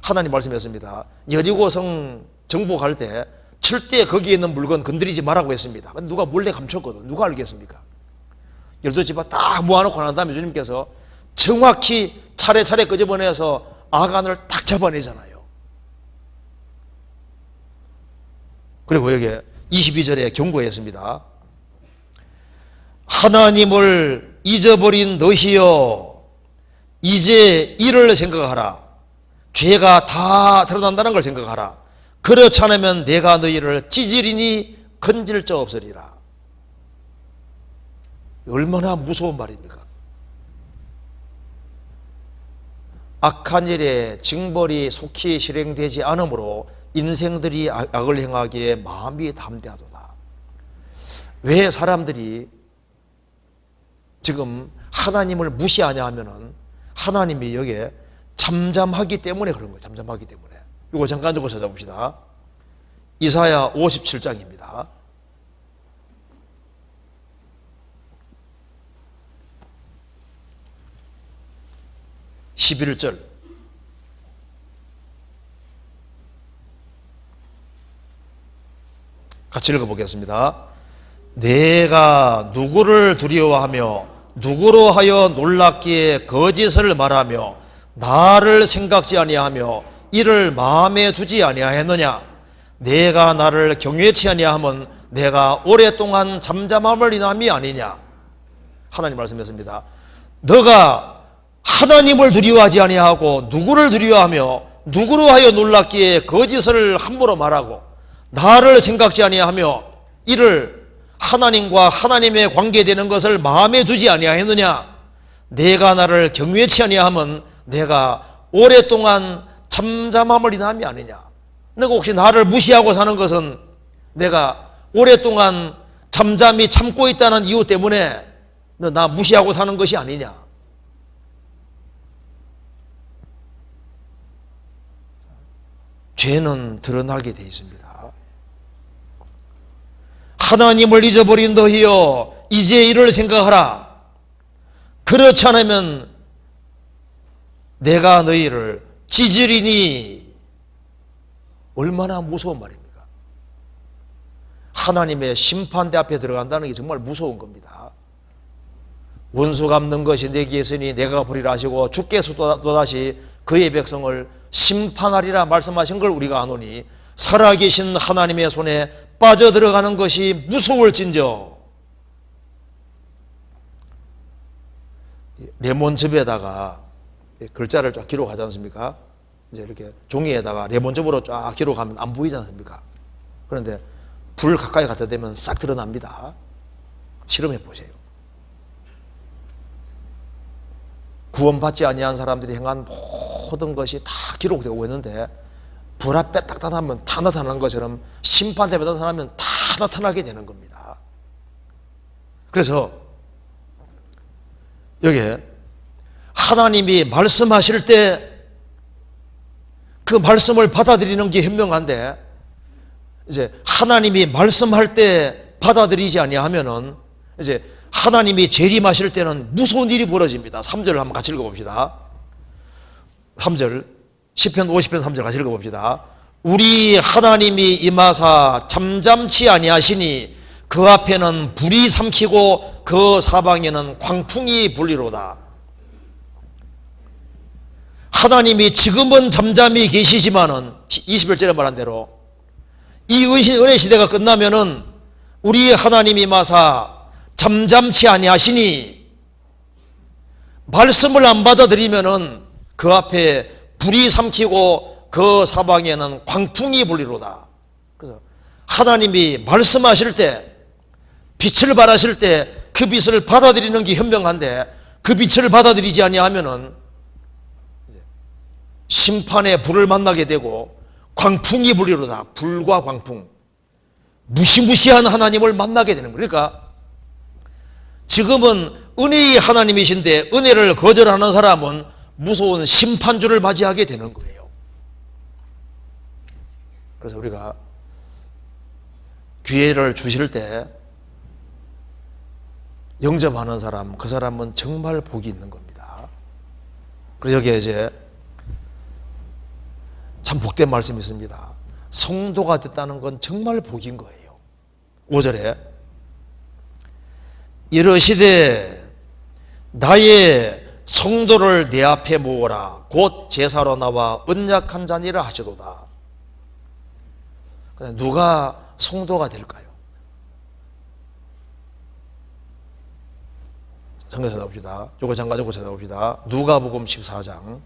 하나님 말씀했습니다. 여리고성 정복할 때 절대 거기에 있는 물건 건드리지 말라고 했습니다. 누가 몰래 감췄거든. 누가 알겠습니까? 12지파 딱 모아놓고 난 다음에 주님께서 정확히 차례차례 끄집어내서 아간을 딱 잡아내잖아요. 그리고 여기 22절에 경고했습니다. 하나님을 잊어버린 너희여 이제 이를 생각하라. 죄가 다 드러난다는 걸 생각하라. 그렇지 않으면 내가 너희를 찌질이니 건질 자 없으리라. 얼마나 무서운 말입니까? 악한 일에 징벌이 속히 실행되지 않으므로 인생들이 악을 행하기에 마음이 담대하도다. 왜 사람들이 지금 하나님을 무시하냐 하면은 하나님이 여기에 잠잠하기 때문에 그런 거예요. 잠잠하기 때문에. 이거 잠깐 좀 찾아봅시다. 이사야 57장입니다. 11절. 같이 읽어보겠습니다. 내가 누구를 두려워하며 누구로 하여 놀랍기에 거짓을 말하며 나를 생각지 아니하며 이를 마음에 두지 아니하였느냐. 내가 나를 경외치 아니하면 내가 오랫동안 잠잠함을 인함이 아니냐. 하나님 말씀했습니다. 너가 하나님을 두려워하지 아니하고 누구를 두려워하며 누구로 하여 놀랍기에 거짓을 함부로 말하고 나를 생각지 아니하며 이를 하나님과 하나님의 관계되는 것을 마음에 두지 아니하였느냐. 내가 나를 경외치 아니하면 내가 오랫동안 잠잠함을 인함이 아니냐. 너가 혹시 나를 무시하고 사는 것은 내가 오랫동안 잠잠히 참고 있다는 이유 때문에 너 나 무시하고 사는 것이 아니냐. 죄는 드러나게 되어 있습니다. 하나님을 잊어버린 너희여 이제 이를 생각하라. 그렇지 않으면 내가 너희를 찌질이니. 얼마나 무서운 말입니까? 하나님의 심판대 앞에 들어간다는 게 정말 무서운 겁니다. 원수 갚는 것이 내게 있으니 내가 보리라 하시고 주께서 또다시 그의 백성을 심판하리라 말씀하신 걸 우리가 아노니 살아계신 하나님의 손에 빠져들어가는 것이 무서울진저. 레몬즙에다가 글자를 쫙 기록하지 않습니까? 이제 이렇게 종이에다가 레몬즙으로 쫙 기록하면 안 보이지 않습니까? 그런데 불 가까이 갖다 대면 싹 드러납니다. 실험해 보세요. 구원받지 아니한 사람들이 행한 모든 것이 다 기록되고 있는데 불 앞에 딱 나타나면 다 나타나는 것처럼 심판대에 나타나면 다 나타나게 되는 겁니다. 그래서 여기에 하나님이 말씀하실 때 그 말씀을 받아들이는 게 현명한데 이제 하나님이 말씀할 때 받아들이지 아니하면은 이제 하나님이 재림하실 때는 무서운 일이 벌어집니다. 3절을 한번 같이 읽어봅시다. 3절 시편 50편 3절 같이 읽어봅시다. 우리 하나님이 임하사 잠잠치 아니하시니 그 앞에는 불이 삼키고 그 사방에는 광풍이 불리로다. 하나님이 지금은 잠잠히 계시지만은 21절에 말한 대로 이 은혜 시대가 끝나면은 우리 하나님이 임하사 잠잠치 아니하시니 말씀을 안 받아들이면은 그 앞에 불이 삼키고 그 사방에는 광풍이 불리로다. 그래서 하나님이 말씀하실 때 빛을 발하실 때 그 빛을 받아들이는 게 현명한데 그 빛을 받아들이지 아니하면은 심판의 불을 만나게 되고 광풍이 불리로다. 불과 광풍, 무시무시한 하나님을 만나게 되는 거예요. 그러니까 지금은 은혜의 하나님이신데 은혜를 거절하는 사람은 무서운 심판주를 맞이하게 되는 거예요. 그래서 우리가 기회를 주실 때 영접하는 사람, 그 사람은 정말 복이 있는 겁니다. 그래서 여기에 이제 참 복된 말씀이 있습니다. 성도가 됐다는 건 정말 복인 거예요. 5절에 이르시되 나의 성도를 내 앞에 모으라 곧 제사로 나와 언약한 자니라 하시도다. 누가 성도가 될까요? 성경 찾아봅시다. 요거 잠깐 요거 찾아봅시다. 누가복음 14장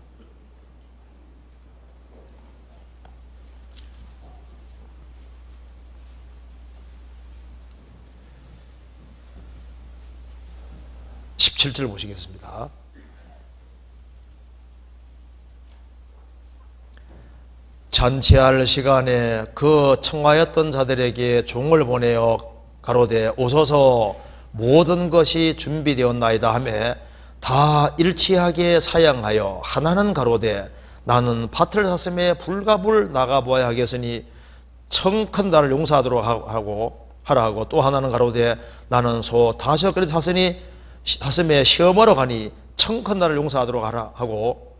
17절 보시겠습니다. 잔치할 시간에 그 청하였던 자들에게 종을 보내어 가로되 오소서 모든 것이 준비되었나이다 하매 다 일치하게 사양하여 하나는 가로되 나는 밭을 샀음에 불갑을 나가보아야 하겠으니 청큰 나를 용서하도록 하라 하고 또 하나는 가로되 나는 소 5그릇 샀음에 시험하러 가니 청큰 나를 용서하도록 하라 하고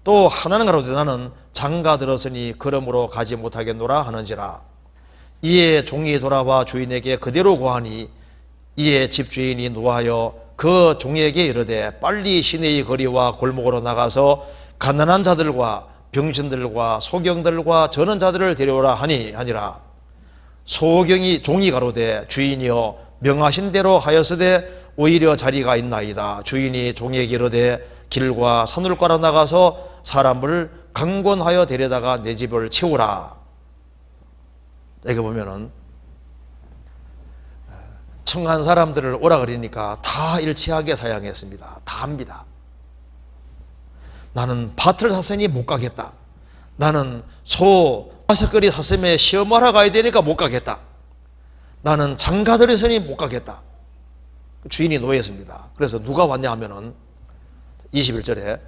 또 하나는 가로되 나는 장가 들었으니 그러므로 가지 못하겠노라 하는지라. 이에 종이 돌아와 주인에게 그대로 고하니 이에 집주인이 노하여 그 종에게 이르되 빨리 시내의 거리와 골목으로 나가서 가난한 자들과 병신들과 소경들과 저는 자들을 데려오라 하니 아니라 종이 가로되 주인이여 명하신 대로 하였으되 오히려 자리가 있나이다. 주인이 종에게 이르되 길과 산울가로 나가서 사람을 강권하여 데려다가 내 집을 채우라. 여기 보면은 청한 사람들을 오라 그러니까 다 일치하게 사양했습니다. 다 합니다. 나는 밭을 샀으니 못 가겠다. 나는 소 5그릇 샀음에 시험하러 가야 되니까 못 가겠다. 나는 장가 들었으니 못 가겠다. 주인이 노했습니다. 그래서 누가 왔냐 하면은 21절에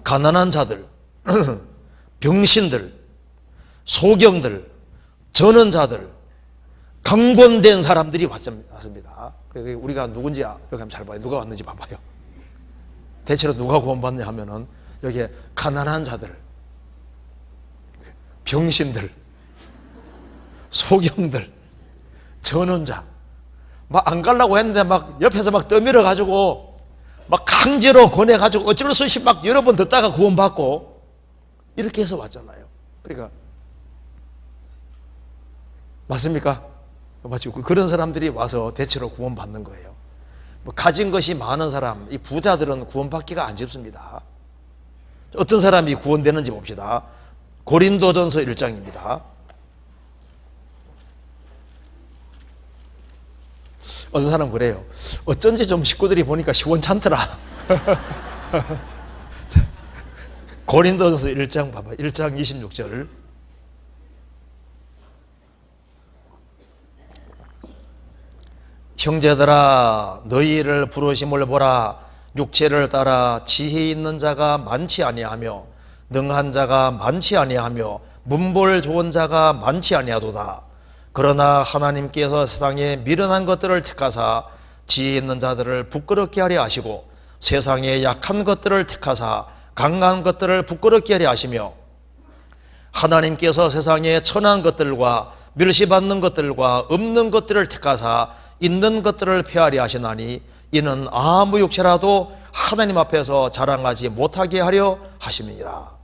가난한 자들, 병신들, 소경들, 전원자들, 강권된 사람들이 왔습니다. 그래서 우리가 누군지 여기 한번 잘 봐요. 누가 왔는지 봐봐요. 대체로 누가 구원받냐 하면은 여기에 가난한 자들, 병신들, 소경들, 전원자, 막 안 가려고 했는데 막 옆에서 막 떠밀어 가지고 막 강제로 권해 가지고 어쩔 수 없이 막 여러 번 듣다가 구원받고 이렇게 해서 왔잖아요. 그러니까 맞습니까? 마치 그런 사람들이 와서 대체로 구원받는 거예요. 뭐 가진 것이 많은 사람, 이 부자들은 구원받기가 안 쉽습니다. 어떤 사람이 구원되는지 봅시다. 고린도전서 1장입니다. 어떤 사람 그래요. 어쩐지 좀 식구들이 보니까 시원찮더라. 고린도전서 1장 봐봐. 1장 26절. 형제들아 너희를 부르심을 보라. 육체를 따라 지혜 있는 자가 많지 아니하며 능한 자가 많지 아니하며 문벌 좋은 자가 많지 아니하도다. 그러나 하나님께서 세상에 미련한 것들을 택하사 지혜 있는 자들을 부끄럽게 하려 하시고 세상에 약한 것들을 택하사 강한 것들을 부끄럽게 하려 하시며 하나님께서 세상에 천한 것들과 멸시받는 것들과 없는 것들을 택하사 있는 것들을 폐하려 하시나니 이는 아무 육체라도 하나님 앞에서 자랑하지 못하게 하려 하심이니라.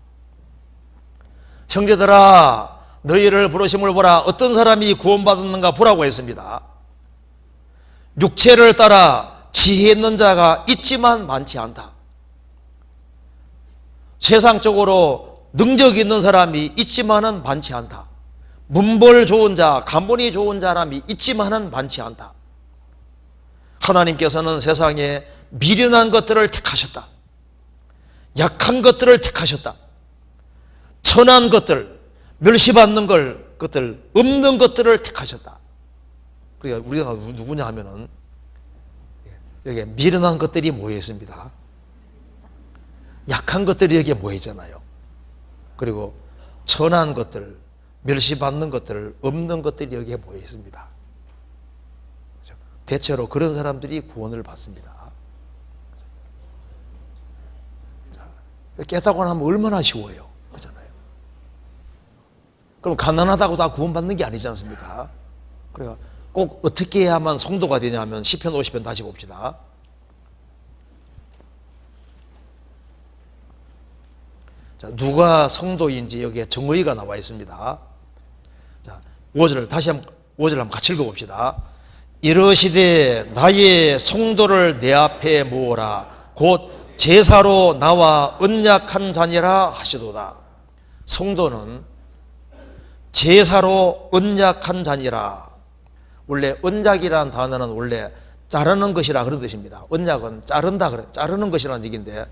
형제들아 너희를 부르심을 보라. 어떤 사람이 구원받았는가 보라고 했습니다. 육체를 따라 지혜 있는 자가 있지만 많지 않다. 세상적으로 능력 있는 사람이 있지만은 많지 않다. 문벌 좋은 자, 간본이 좋은 사람이 있지만은 많지 않다. 하나님께서는 세상에 미련한 것들을 택하셨다. 약한 것들을 택하셨다. 천한 것들, 멸시받는 것들, 없는 것들을 택하셨다. 그러니까 우리가 누구냐 하면은 여기에 미련한 것들이 모여 있습니다. 약한 것들이 여기에 모여 있잖아요. 그리고 천한 것들, 멸시받는 것들, 없는 것들이 여기에 모여 있습니다. 대체로 그런 사람들이 구원을 받습니다. 깨닫고 나면 얼마나 쉬워요. 그렇잖아요. 그럼 가난하다고 다 구원받는 게 아니지 않습니까? 그러니까 꼭 어떻게 해야만 성도가 되냐면 시편 50편 다시 봅시다. 자, 누가 성도인지 여기에 정의가 나와 있습니다. 자, 5절 다시 한번 5절 한번 같이 읽어봅시다. 이르시되 나의 성도를 내 앞에 모으라. 곧 제사로 나와 언약한 자니라 하시도다. 성도는 제사로 언약한 자니라. 원래 언약이라는 단어는 원래 자르는 것이라 그런 뜻입니다. 언약은 자른다 그래. 자르는 것이라는 얘기인데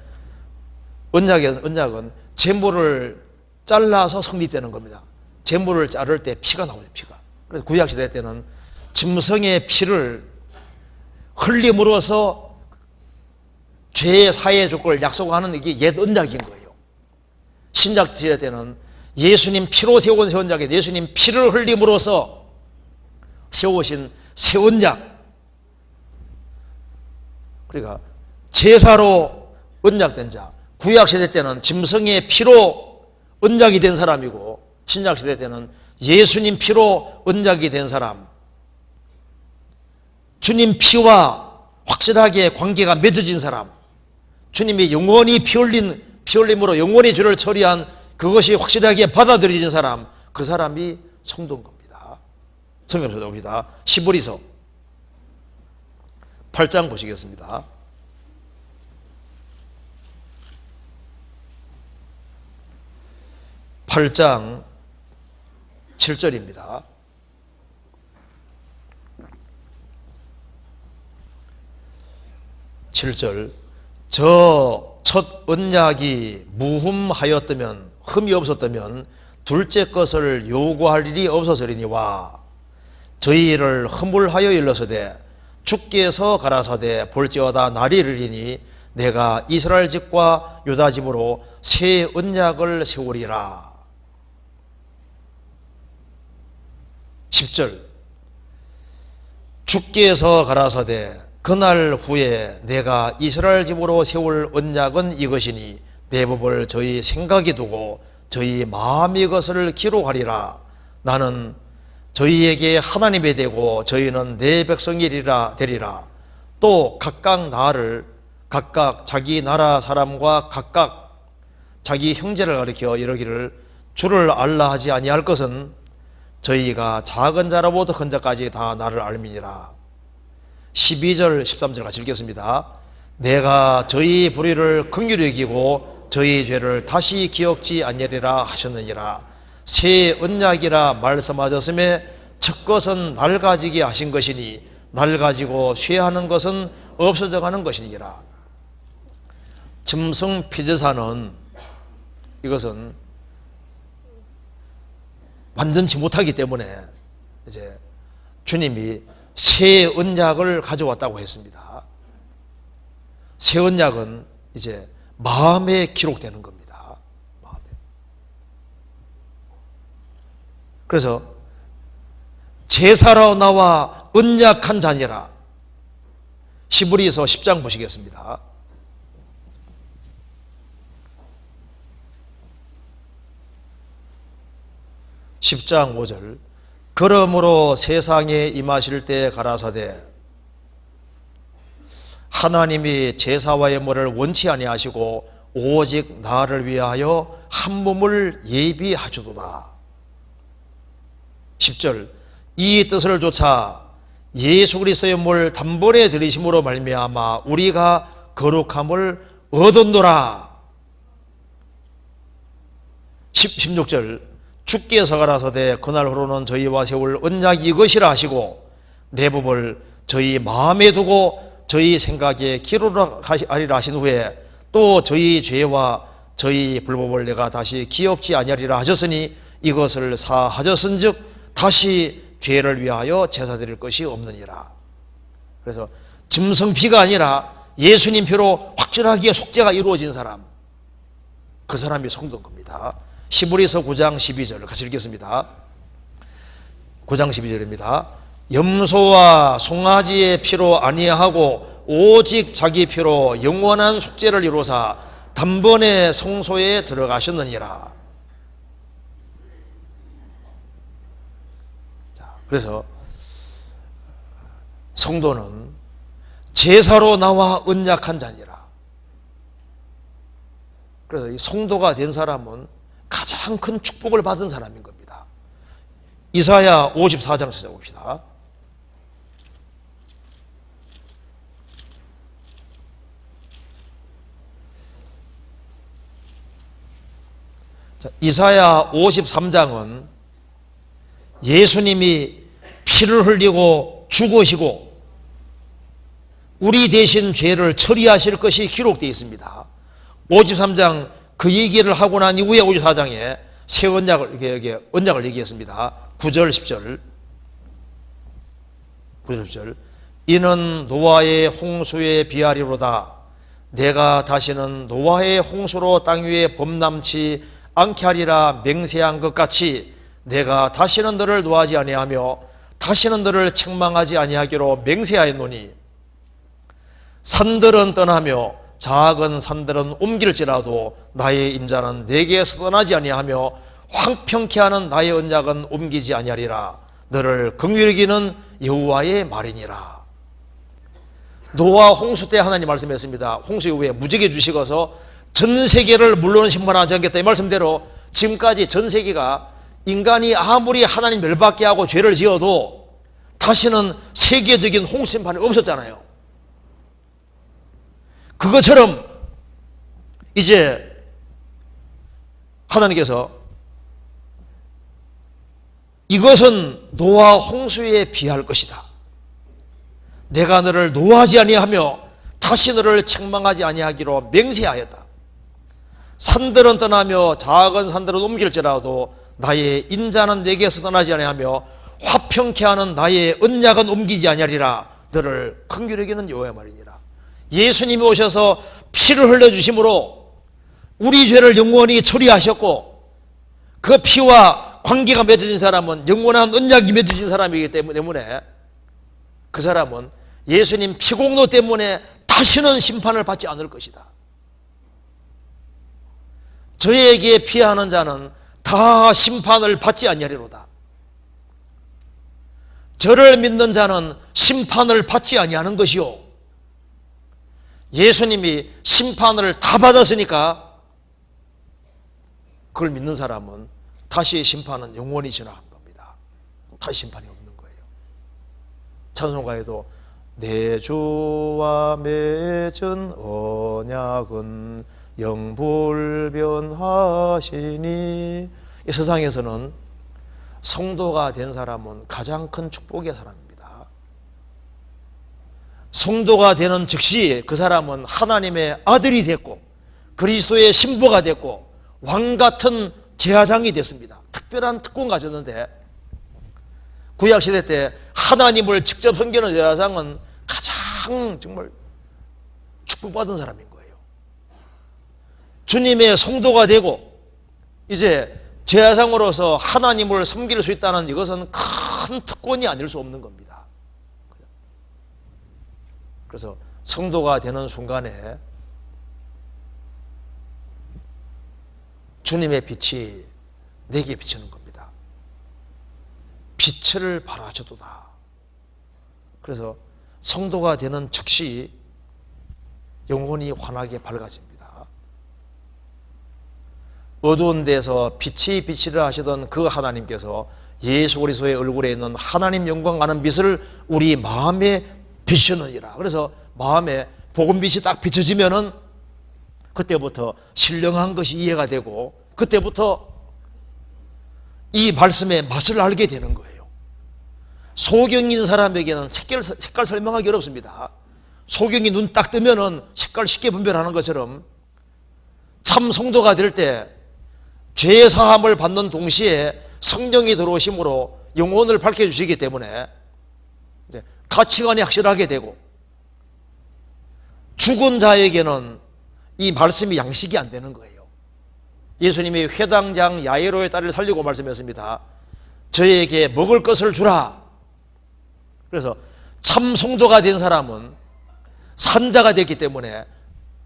언약은 제물을 잘라서 성립되는 겁니다. 제물을 자를 때 피가 나오죠. 피가. 그래서 구약시대 때는 짐승의 피를 흘림으로써 죄의 사해 줄 걸 약속하는 이게 옛 언약인 거예요. 신약시대 때는 예수님 피로 세운 새 언약에 예수님 피를 흘림으로써 세우신 새 언약. 그러니까 제사로 언약된 자. 구약시대 때는 짐승의 피로 언약이 된 사람이고 신약시대 때는 예수님 피로 언약이 된 사람. 주님 피와 확실하게 관계가 맺어진 사람. 주님이 영원히 피 흘림으로 영원히 죄를 처리한 그것이 확실하게 받아들여진 사람. 그 사람이 성도인 겁니다. 성경 찾아봅니다. 시브리서 8장 보시겠습니다. 8장 7절입니다. 7절 저 첫 언약이 무흠하였다면 흠이 없었다면 둘째 것을 요구할 일이 없었으리니와 저희를 허물하여 일러서되 주께서 가라사대 볼지어다 날이 이르리니 내가 이스라엘 집과 유다 집으로 새 언약을 세우리라. 10절 주께서 가라사대 그날 후에 내가 이스라엘 집으로 세울 언약은 이것이니 내 법을 저희 생각에 두고 저희 마음의 것을 기록하리라. 나는 저희에게 하나님이 되고 저희는 내 백성이리라 되리라. 또 각각 자기 나라 사람과 각각 자기 형제를 가리켜 이르기를 주를 알라 하지 아니할 것은 저희가 작은 자로부터 큰 자까지 다 나를 알미니라. 12절 13절 같이 읽겠습니다. 내가 저희 불의를 긍휼히 여기고 저희 죄를 다시 기억지 아니하리라 하셨느니라. 새 언약이라 말씀하셨음에 첫 것은 날 가지게 하신 것이니 날 가지고 쇠하는 것은 없어져 가는 것이니라. 짐승 피제사는 이것은 완전치 못하기 때문에 이제 주님이 새 언약을 가져왔다고 했습니다. 새 언약은 이제 마음에 기록되는 겁니다. 마음에. 그래서 제사로 나와 언약한 자니라. 히브리서 10장 보시겠습니다. 10장 5절 그러므로 세상에 임하실 때 가라사대 하나님이 제사와 예물을 원치 아니하시고 오직 나를 위하여 한 몸을 예비하시도다. 10절 이 뜻을 좇아 예수 그리스도의 몸을 단번에 들이심으로 말미암아 우리가 거룩함을 얻었노라. 16절 주께서 가라사대 그날 후로는 저희와 세울 언약이 이것이라 하시고 내 법을 저희 마음에 두고 저희 생각에 기록하리라 하신 후에 또 저희 죄와 저희 불법을 내가 다시 기억지 아니하리라 하셨으니 이것을 사하셨은즉 다시 죄를 위하여 제사 드릴 것이 없느니라. 그래서 짐승 피가 아니라 예수님 피로 확실하게 속죄가 이루어진 사람, 그 사람이 성도인 겁니다. 히브리서 9장 12절 같이 읽겠습니다. 9장 12절입니다. 염소와 송아지의 피로 아니하고 오직 자기 피로 영원한 속죄를 이루사 단번에 성소에 들어가셨느니라. 자, 그래서 성도는 제사로 나와 언약한 자니라. 그래서 이 성도가 된 사람은 가장 큰 축복을 받은 사람인 겁니다. 이사야 54장 찾아봅시다. 자, 이사야 53장은 예수님이 피를 흘리고 죽으시고 우리 대신 죄를 처리하실 것이 기록되어 있습니다. 53장 그 얘기를 하고 난 이후에 54장에 새 언약을, 언약을 얘기했습니다. 9절 10절. 9절 10절. 이는 노아의 홍수에 비하리로다. 내가 다시는 노아의 홍수로 땅 위에 범람치 않게 하리라 맹세한 것 같이 내가 다시는 너를 노하지 아니하며 다시는 너를 책망하지 아니하기로 맹세하였노니 산들은 떠나며 작은 산들은 옮길지라도 나의 인자는 내게서 떠나지 아니하며 황평케 하는 나의 언약은 옮기지 아니하리라. 너를 긍휼히 여기는 여호와의 말이니라. 노아 홍수 때 하나님 말씀했습니다. 홍수 이후에 무지개 주시고서 전 세계를 물론 심판하지 않겠다 이 말씀대로 지금까지 전 세계가 인간이 아무리 하나님 멸받게 하고 죄를 지어도 다시는 세계적인 홍수 심판이 없었잖아요. 그것처럼 이제 하나님께서 이것은 노아 홍수에 비할 것이다. 내가 너를 노하지 아니하며 다시 너를 책망하지 아니하기로 맹세하였다. 산들은 떠나며 작은 산들은 옮길지라도 나의 인자는 내게서 떠나지 아니하며 화평케 하는 나의 언약은 옮기지 아니하리라. 너를 긍휼히 여기는 여호와의 말이니라. 예수님이 오셔서 피를 흘려주심으로 우리 죄를 영원히 처리하셨고 그 피와 관계가 맺어진 사람은 영원한 언약이 맺어진 사람이기 때문에 그 사람은 예수님 피공로 때문에 다시는 심판을 받지 않을 것이다. 저에게 피하는 자는 다 심판을 받지 아니하리로다. 저를 믿는 자는 심판을 받지 아니하는 것이요. 예수님이 심판을 다 받았으니까 그걸 믿는 사람은 다시 심판은 영원히 지나간 겁니다. 다시 심판이 없는 거예요. 찬송가에도 내 주와 맺은 언약은 영불변하시니. 이 세상에서는 성도가 된 사람은 가장 큰 축복의 사람입니다. 성도가 되는 즉시 그 사람은 하나님의 아들이 됐고 그리스도의 신부가 됐고 왕같은 제사장이 됐습니다. 특별한 특권 가졌는데 구약시대 때 하나님을 직접 섬기는 제사장은 가장 정말 축복받은 사람인 거예요. 주님의 성도가 되고 이제 제사장으로서 하나님을 섬길 수 있다는 이것은 큰 특권이 아닐 수 없는 겁니다. 그래서 성도가 되는 순간에 주님의 빛이 내게 비치는 겁니다. 빛을 발하셔도다. 그래서 성도가 되는 즉시 영혼이 환하게 밝아집니다. 어두운 데서 빛이 비치려 하시던 그 하나님께서 예수 그리스도의 얼굴에 있는 하나님 영광 아는 빛을 우리 마음에 비추느니라. 그래서 마음에 복음빛이 딱 비춰지면은 그때부터 신령한 것이 이해가 되고 그때부터 이 말씀의 맛을 알게 되는 거예요. 소경인 사람에게는 색깔 설명하기 어렵습니다. 소경이 눈 딱 뜨면은 색깔 쉽게 분별하는 것처럼 참 성도가 될 때 죄 사함을 받는 동시에 성령이 들어오심으로 영혼을 밝혀주시기 때문에 가치관이 확실하게 되고 죽은 자에게는 이 말씀이 양식이 안 되는 거예요. 예수님이 회당장 야이로의 딸을 살리고 말씀했습니다. 저에게 먹을 것을 주라. 그래서 참 성도가 된 사람은 산자가 됐기 때문에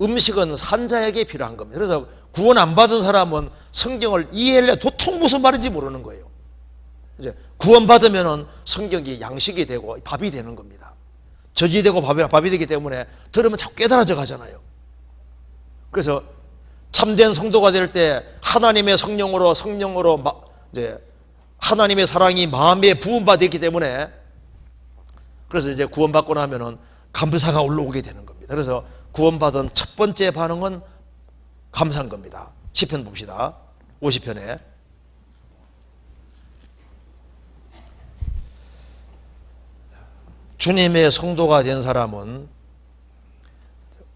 음식은 산자에게 필요한 겁니다. 그래서 구원 안 받은 사람은 성경을 이해할래 도통 무슨 말인지 모르는 거예요. 이제 구원 받으면은 성경이 양식이 되고 밥이 되는 겁니다. 젖이 되고 밥이 되기 때문에 들으면 자꾸 깨달아져 가잖아요. 그래서 참된 성도가 될 때 하나님의 성령으로 이제 하나님의 사랑이 마음에 부음받았기 때문에 그래서 이제 구원받고 나면은 감사가 올라오게 되는 겁니다. 그래서 구원받은 첫 번째 반응은 감사한 겁니다. 시편 봅시다. 50편에 주님의 성도가 된 사람은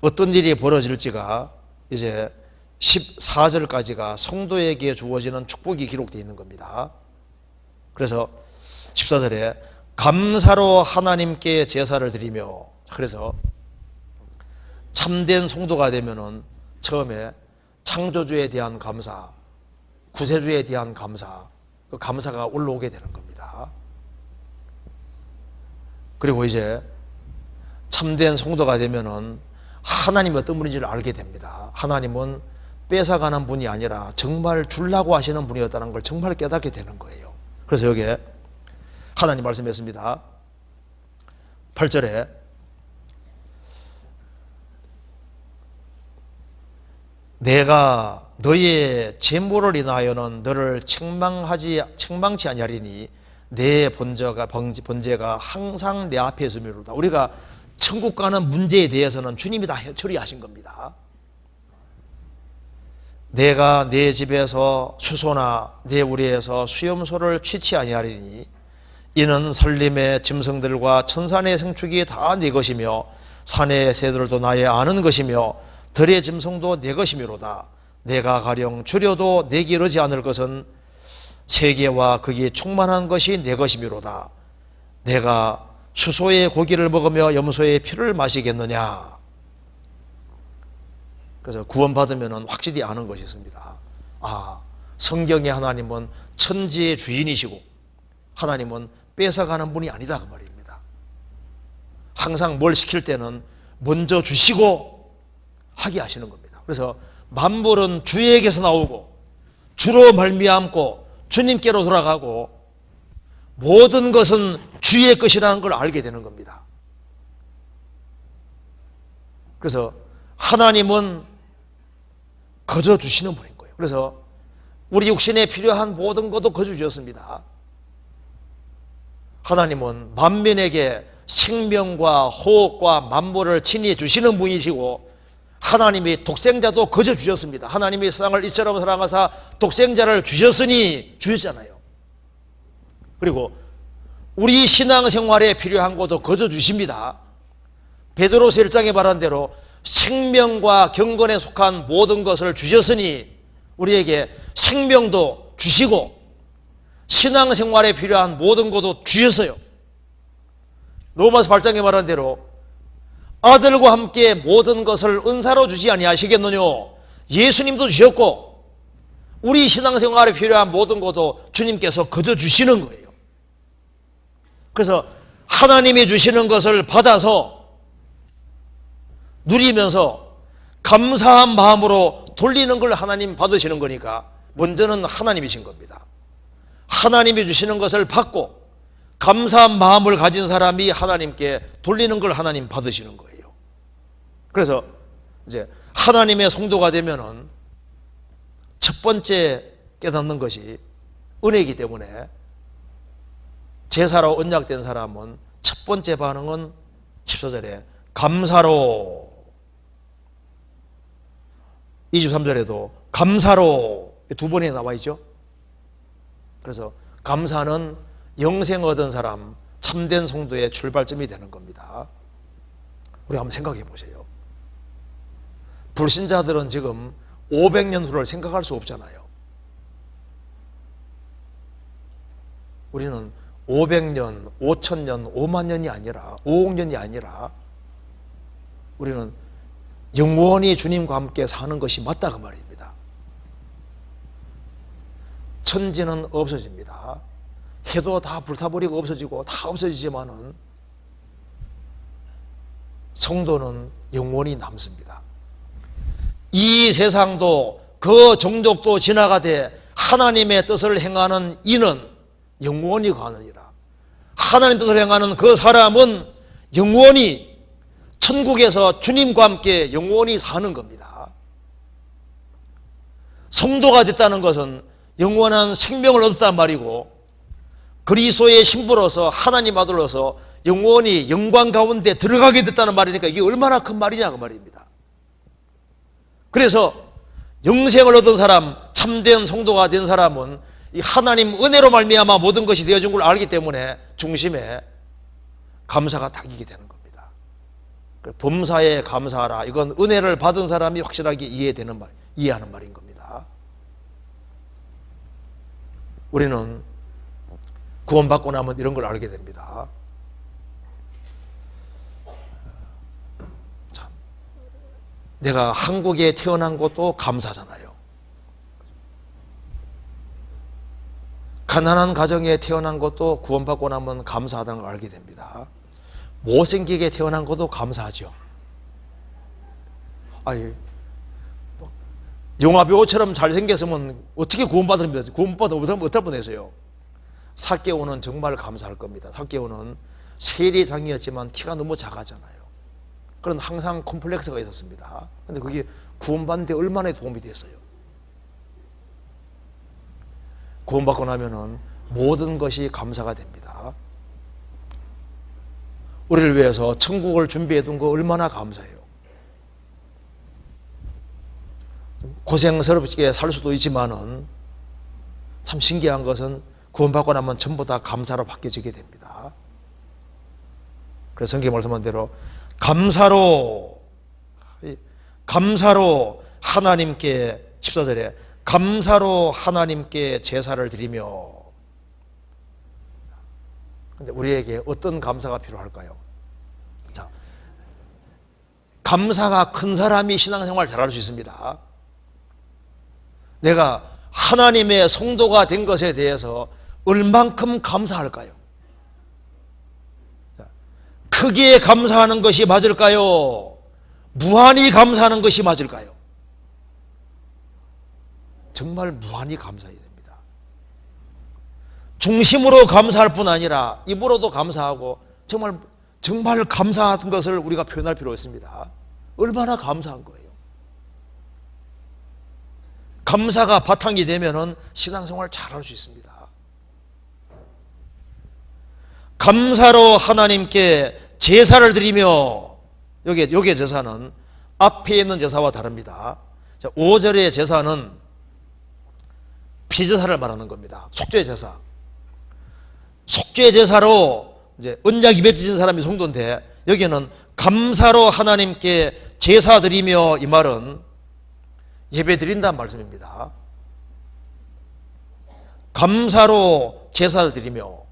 어떤 일이 벌어질지가 이제 14절까지가 성도에게 주어지는 축복이 기록되어 있는 겁니다. 그래서 14절에 감사로 하나님께 제사를 드리며, 그래서 참된 성도가 되면은 처음에 창조주에 대한 감사, 구세주에 대한 감사, 그 감사가 올라오게 되는 겁니다. 그리고 이제 참된 성도가 되면은 하나님이 어떤 분인지를 알게 됩니다. 하나님은 뺏어가는 분이 아니라 정말 주려고 하시는 분이었다는 걸 정말 깨닫게 되는 거예요. 그래서 여기에 하나님 말씀했습니다. 8절에 내가 너의 재물을 인하여는 너를 책망치 아니하리니 내 번제가 항상 내 앞에 있음이로다. 우리가 천국 가는 문제에 대해서는 주님이 다 처리하신 겁니다. 내가 내 집에서 수소나 내 우리에서 수염소를 취치 아니하리니 이는 산림의 짐승들과 천산의 생축이 다 네 것이며 산의 새들도 나의 아는 것이며 들의 짐승도 네 것이미로다. 내가 가령 줄여도 내게 이르지 않을 것은 세계와 거기에 충만한 것이 내 것이미로다. 내가 수소의 고기를 먹으며 염소의 피를 마시겠느냐. 그래서 구원받으면 확실히 아는 것이 있습니다. 아, 성경의 하나님은 천지의 주인이시고 하나님은 뺏어가는 분이 아니다 그 말입니다. 항상 뭘 시킬 때는 먼저 주시고 하게 하시는 겁니다. 그래서 만물은 주에게서 나오고 주로 말미암고 주님께로 돌아가고 모든 것은 주의 것이라는 걸 알게 되는 겁니다. 그래서 하나님은 거저 주시는 분인 거예요. 그래서 우리 육신에 필요한 모든 것도 거저 주셨습니다. 하나님은 만민에게 생명과 호흡과 만물을 친히 주시는 분이시고 하나님이 독생자도 거저 주셨습니다. 하나님이 세상을 이처럼 사랑하사 독생자를 주셨으니 주셨잖아요. 그리고 우리 신앙생활에 필요한 것도 거저 주십니다. 베드로서 1장에 말한 대로 생명과 경건에 속한 모든 것을 주셨으니 우리에게 생명도 주시고 신앙생활에 필요한 모든 것도 주셨어요. 로마서 8장에 말한 대로 아들과 함께 모든 것을 은사로 주지 아니하시겠느냐. 예수님도 주셨고 우리 신앙생활에 필요한 모든 것도 주님께서 거저 주시는 거예요. 그래서 하나님이 주시는 것을 받아서 누리면서 감사한 마음으로 돌리는 걸 하나님 받으시는 거니까 먼저는 하나님이신 겁니다. 하나님이 주시는 것을 받고 감사한 마음을 가진 사람이 하나님께 돌리는 걸 하나님 받으시는 거예요. 그래서 이제 하나님의 성도가 되면은 첫 번째 깨닫는 것이 은혜이기 때문에 제사로 언약된 사람은 첫 번째 반응은 14절에 감사로, 23절에도 감사로 두 번에 나와 있죠. 그래서 감사는 영생 얻은 사람, 참된 성도의 출발점이 되는 겁니다. 우리 한번 생각해 보세요. 불신자들은 지금 500년 후를 생각할 수 없잖아요. 우리는 500년, 5000년, 5만 년이 아니라 5억 년이 아니라 우리는 영원히 주님과 함께 사는 것이 맞다 그 말입니다. 천지는 없어집니다. 해도 다 불타버리고 없어지고 다 없어지지만은 성도는 영원히 남습니다. 이 세상도 그 종족도 지나가되 하나님의 뜻을 행하는 이는 영원히 가느니라. 하나님 뜻을 행하는 그 사람은 영원히 천국에서 주님과 함께 영원히 사는 겁니다. 성도가 됐다는 것은 영원한 생명을 얻었단 말이고 그리스도의 신부로서 하나님 아들로서 영원히 영광 가운데 들어가게 됐다는 말이니까 이게 얼마나 큰 말이냐 그 말입니다. 그래서 영생을 얻은 사람, 참된 성도가 된 사람은 이 하나님 은혜로 말미암아 모든 것이 되어진 걸 알기 때문에 중심에 감사가 담기게 되는 겁니다. 범사에 감사하라. 이건 은혜를 받은 사람이 확실하게 이해하는 말인 겁니다. 우리는 구원받고 나면 이런 걸 알게 됩니다. 참, 내가 한국에 태어난 것도 감사잖아요. 가난한 가정에 태어난 것도 구원받고 나면 감사하다는 걸 알게 됩니다. 못생기게 태어난 것도 감사하죠. 아니, 영화배우처럼 잘생겼으면 어떻게 구원받으면 구원받으면 어떨 뻔했어요. 사개오는 정말 감사할 겁니다. 사개오는 세리장이었지만 키가 너무 작았잖아요. 그런 항상 콤플렉스가 있었습니다. 근데 그게 구원받는 데 얼마나 도움이 됐어요. 구원받고 나면은 모든 것이 감사가 됩니다. 우리를 위해서 천국을 준비해 둔 거 얼마나 감사해요. 고생스럽게 살 수도 있지만은 참 신기한 것은 구원받고 나면 전부 다 감사로 바뀌어지게 됩니다. 그래서 성경 말씀한 대로 감사로 하나님께 14절에 감사로 하나님께 제사를 드리며. 근데 우리에게 어떤 감사가 필요할까요? 자, 감사가 큰 사람이 신앙생활 잘할 수 있습니다. 내가 하나님의 성도가 된 것에 대해서 얼만큼 감사할까요? 크게 감사하는 것이 맞을까요? 무한히 감사하는 것이 맞을까요? 정말 무한히 감사해야 됩니다. 중심으로 감사할 뿐 아니라 입으로도 감사하고 정말 감사한 것을 우리가 표현할 필요가 있습니다. 얼마나 감사한 거예요. 감사가 바탕이 되면은 신앙생활 잘할 수 있습니다. 감사로 하나님께 제사를 드리며. 여기에 제사는 앞에 있는 제사와 다릅니다. 5절의 제사는 피제사를 말하는 겁니다. 속죄 제사. 속죄 제사로 이제 언약이 맺어진 사람이 성도인데, 여기는 감사로 하나님께 제사 드리며, 이 말은 예배 드린다는 말씀입니다. 감사로 제사를 드리며.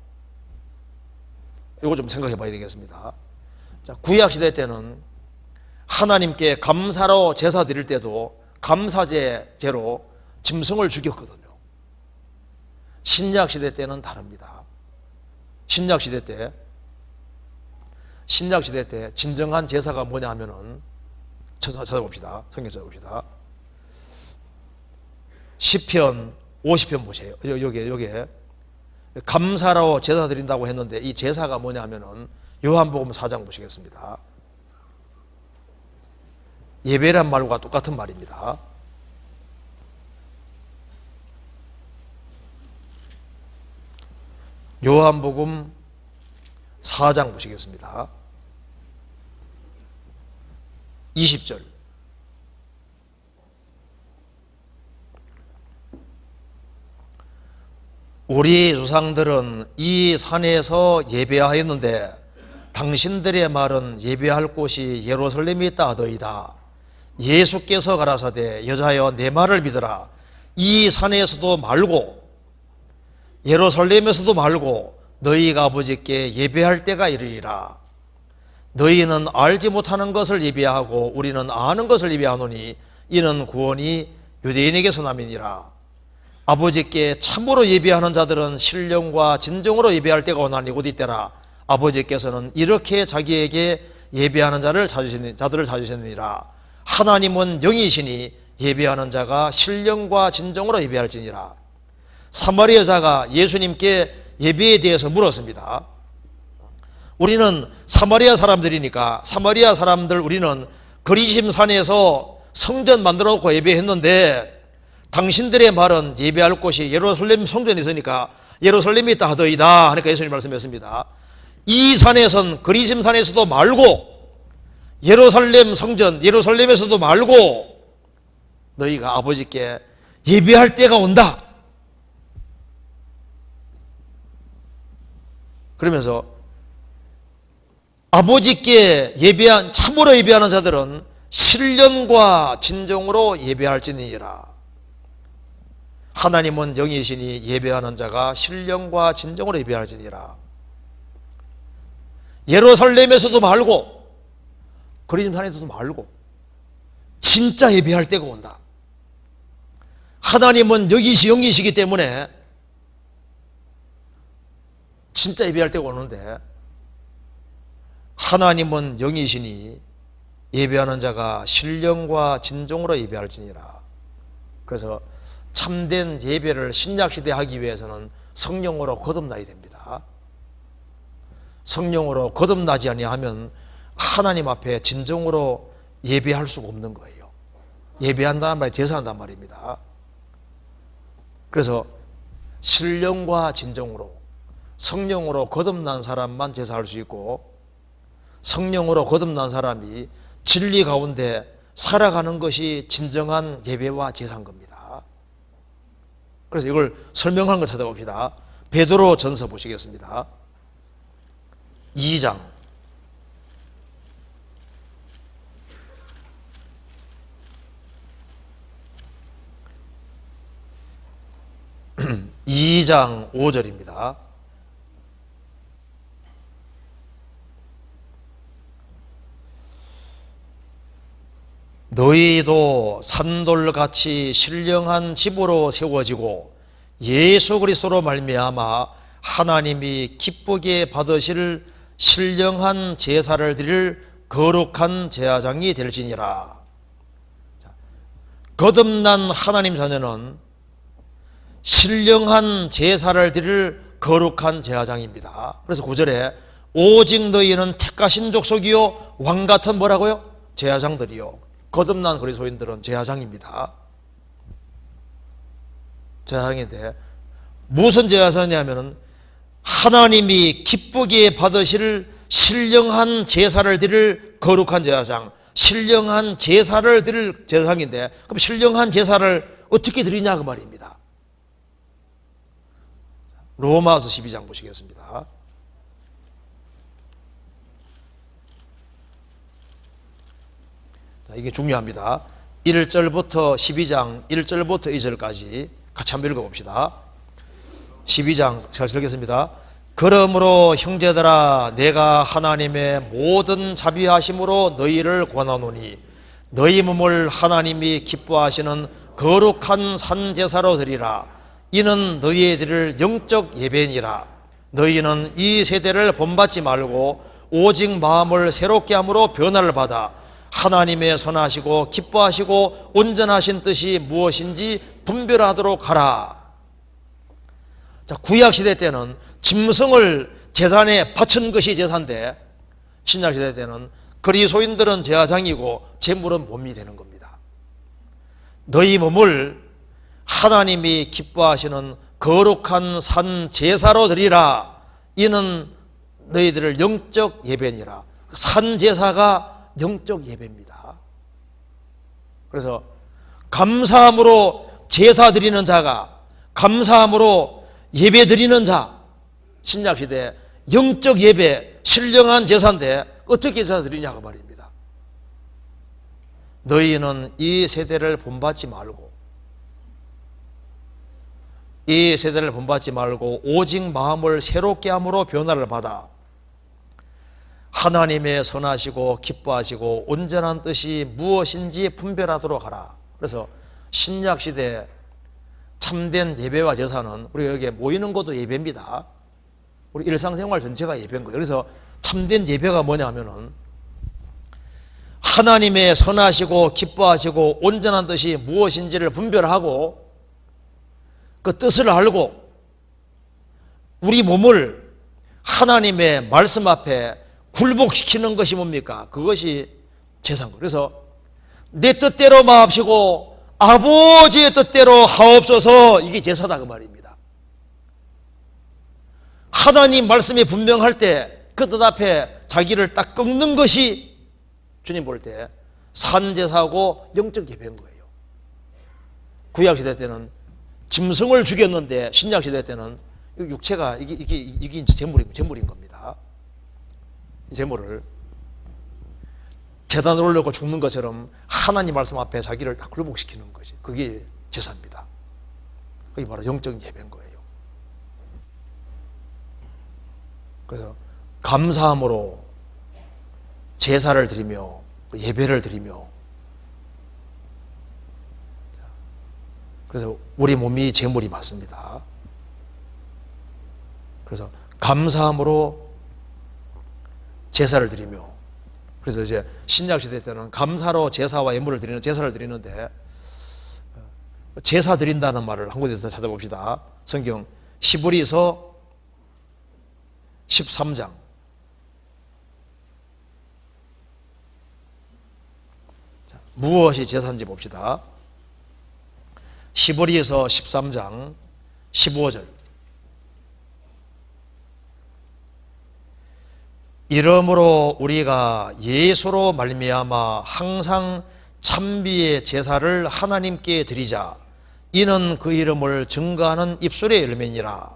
이거 좀 생각해 봐야 되겠습니다. 자, 구약시대 때는 하나님께 감사로 제사 드릴 때도 감사제로 짐승을 죽였거든요. 신약시대 때는 다릅니다. 신약시대 때 진정한 제사가 뭐냐 하면은, 찾아봅시다. 성경 찾아봅시다. 시편 50편 보세요. 여기에 감사로 제사 드린다고 했는데, 이 제사가 뭐냐 하면은 요한복음 4장 보시겠습니다. 예배란 말과 똑같은 말입니다. 요한복음 4장 보시겠습니다. 20절. 우리 조상들은 이 산에서 예배하였는데 당신들의 말은 예배할 곳이 예루살렘에 있다 하더이다. 예수께서 가라사대 여자여 내 말을 믿으라. 이 산에서도 말고 예루살렘에서도 말고 너희가 아버지께 예배할 때가 이르리라. 너희는 알지 못하는 것을 예배하고 우리는 아는 것을 예배하노니 이는 구원이 유대인에게서 남이니라. 아버지께 참으로 예배하는 자들은 신령과 진정으로 예배할 때가 오나니 곧 이때라. 아버지께서는 이렇게 자기에게 예배하는 자들을 찾으시느니라. 하나님은 영이시니 예배하는 자가 신령과 진정으로 예배할지니라. 사마리아 여자가 예수님께 예배에 대해서 물었습니다. 우리는 사마리아 사람들이니까, 사마리아 사람들 우리는 거리심 산에서 성전 만들어 놓고 예배했는데 당신들의 말은 예배할 곳이 예루살렘 성전에 있으니까 예루살렘에 있다 하더이다 하니까 예수님 말씀했습니다. 이 산에선, 거리심 산에서도 말고 예루살렘 성전, 예루살렘에서도 말고 너희가 아버지께 예배할 때가 온다. 그러면서 아버지께 예배한 참으로 예배하는 자들은 신령과 진정으로 예배할지니라. 하나님은 영이시니 예배하는 자가 신령과 진정으로 예배할지니라. 예루살렘에서도 말고 그리심산에서도 말고 진짜 예배할 때가 온다. 하나님은 영이시기 때문에 진짜 예배할 때가 오는데, 하나님은 영이시니 예배하는 자가 신령과 진정으로 예배할지니라. 그래서 참된 예배를 신약시대에 하기 위해서는 성령으로 거듭나야 됩니다. 성령으로 거듭나지 아니하면 하나님 앞에 진정으로 예배할 수가 없는 거예요. 예배한다는 말이 제사한단 말입니다. 그래서 신령과 진정으로 성령으로 거듭난 사람만 제사할 수 있고, 성령으로 거듭난 사람이 진리 가운데 살아가는 것이 진정한 예배와 제사인 겁니다. 그래서 이걸 설명하는 거 찾아봅시다. 베드로 전서 보시겠습니다. 2장 2장 5절입니다. 너희도 산돌같이 신령한 집으로 세워지고 예수 그리스도로 말미암아 하나님이 기쁘게 받으실 신령한 제사를 드릴 거룩한 제사장이 될지니라. 거듭난 하나님 자녀는 신령한 제사를 드릴 거룩한 제사장입니다. 그래서 9절에 오직 너희는 택하신 족속이요 왕같은 뭐라고요? 제사장들이요. 거듭난 그리스도인들은 제사장입니다. 제사장인데 무슨 제사냐면은 하나님이 기쁘게 받으실 신령한 제사를 드릴 거룩한 제사장, 신령한 제사를 드릴 제사장인데, 그럼 신령한 제사를 어떻게 드리냐 그 말입니다. 로마서 12장 보시겠습니다. 이게 중요합니다. 1절부터 12장 1절부터 2절까지 같이 한번 읽어봅시다. 12장 잘 읽겠습니다. 그러므로 형제들아 내가 하나님의 모든 자비하심으로 너희를 권하노니 너희 몸을 하나님이 기뻐하시는 거룩한 산제사로 드리라. 이는 너희의 드릴 영적 예배니라. 너희는 이 세대를 본받지 말고 오직 마음을 새롭게 함으로 변화를 받아 하나님의 선하시고 기뻐하시고 온전하신 뜻이 무엇인지 분별하도록 하라. 자, 구약시대 때는 짐승을 제단에 바친 것이 제사인데, 신약시대 때는 그리스도인들은 제사장이고 제물은 몸이 되는 겁니다. 너희 몸을 하나님이 기뻐하시는 거룩한 산 제사로 드리라. 이는 너희들을 영적 예배니라. 산 제사가 영적 예배입니다. 그래서 감사함으로 제사 드리는 자가, 감사함으로 예배 드리는 자, 신약시대 영적 예배, 신령한 제사인데 어떻게 제사 드리냐고 말입니다. 너희는 이 세대를 본받지 말고, 이 세대를 본받지 말고 오직 마음을 새롭게 함으로 변화를 받아 하나님의 선하시고 기뻐하시고 온전한 뜻이 무엇인지 분별하도록 하라. 그래서 신약시대 참된 예배와 제사는 우리가 여기에 모이는 것도 예배입니다. 우리 일상생활 전체가 예배인 거예요. 그래서 참된 예배가 뭐냐면은 하나님의 선하시고 기뻐하시고 온전한 뜻이 무엇인지를 분별하고 그 뜻을 알고 우리 몸을 하나님의 말씀 앞에 굴복시키는 것이 뭡니까? 그것이 제사인 거예요. 그래서 내 뜻대로 마옵시고 아버지의 뜻대로 하옵소서, 이게 제사다 그 말입니다. 하나님 말씀이 분명할 때 그 뜻 앞에 자기를 딱 꺾는 것이 주님 볼 때 산제사고 영적 예배인 거예요. 구약시대 때는 짐승을 죽였는데 신약시대 때는 육체가 이게 이제 제물인 겁니다. 제물을 제단을 올려고 죽는 것처럼 하나님 말씀 앞에 자기를 딱 굴복시키는 것이, 그게 제사입니다. 그게 바로 영적 예배인 거예요. 그래서 감사함으로 제사를 드리며 예배를 드리며, 그래서 우리 몸이 제물이 맞습니다. 그래서 감사함으로 제사를 드리며, 그래서 이제 신약시대 때는 감사로 제사와 예물을 드리는, 제사를 드리는데, 제사 드린다는 말을 한 곳에서 찾아봅시다. 성경 히브리서 13장. 무엇이 제사인지 봅시다. 히브리서 13장 15절. 이러므로 우리가 예수로 말미암아 항상 찬미의 제사를 하나님께 드리자. 이는 그 이름을 증거하는 입술의 열매니라.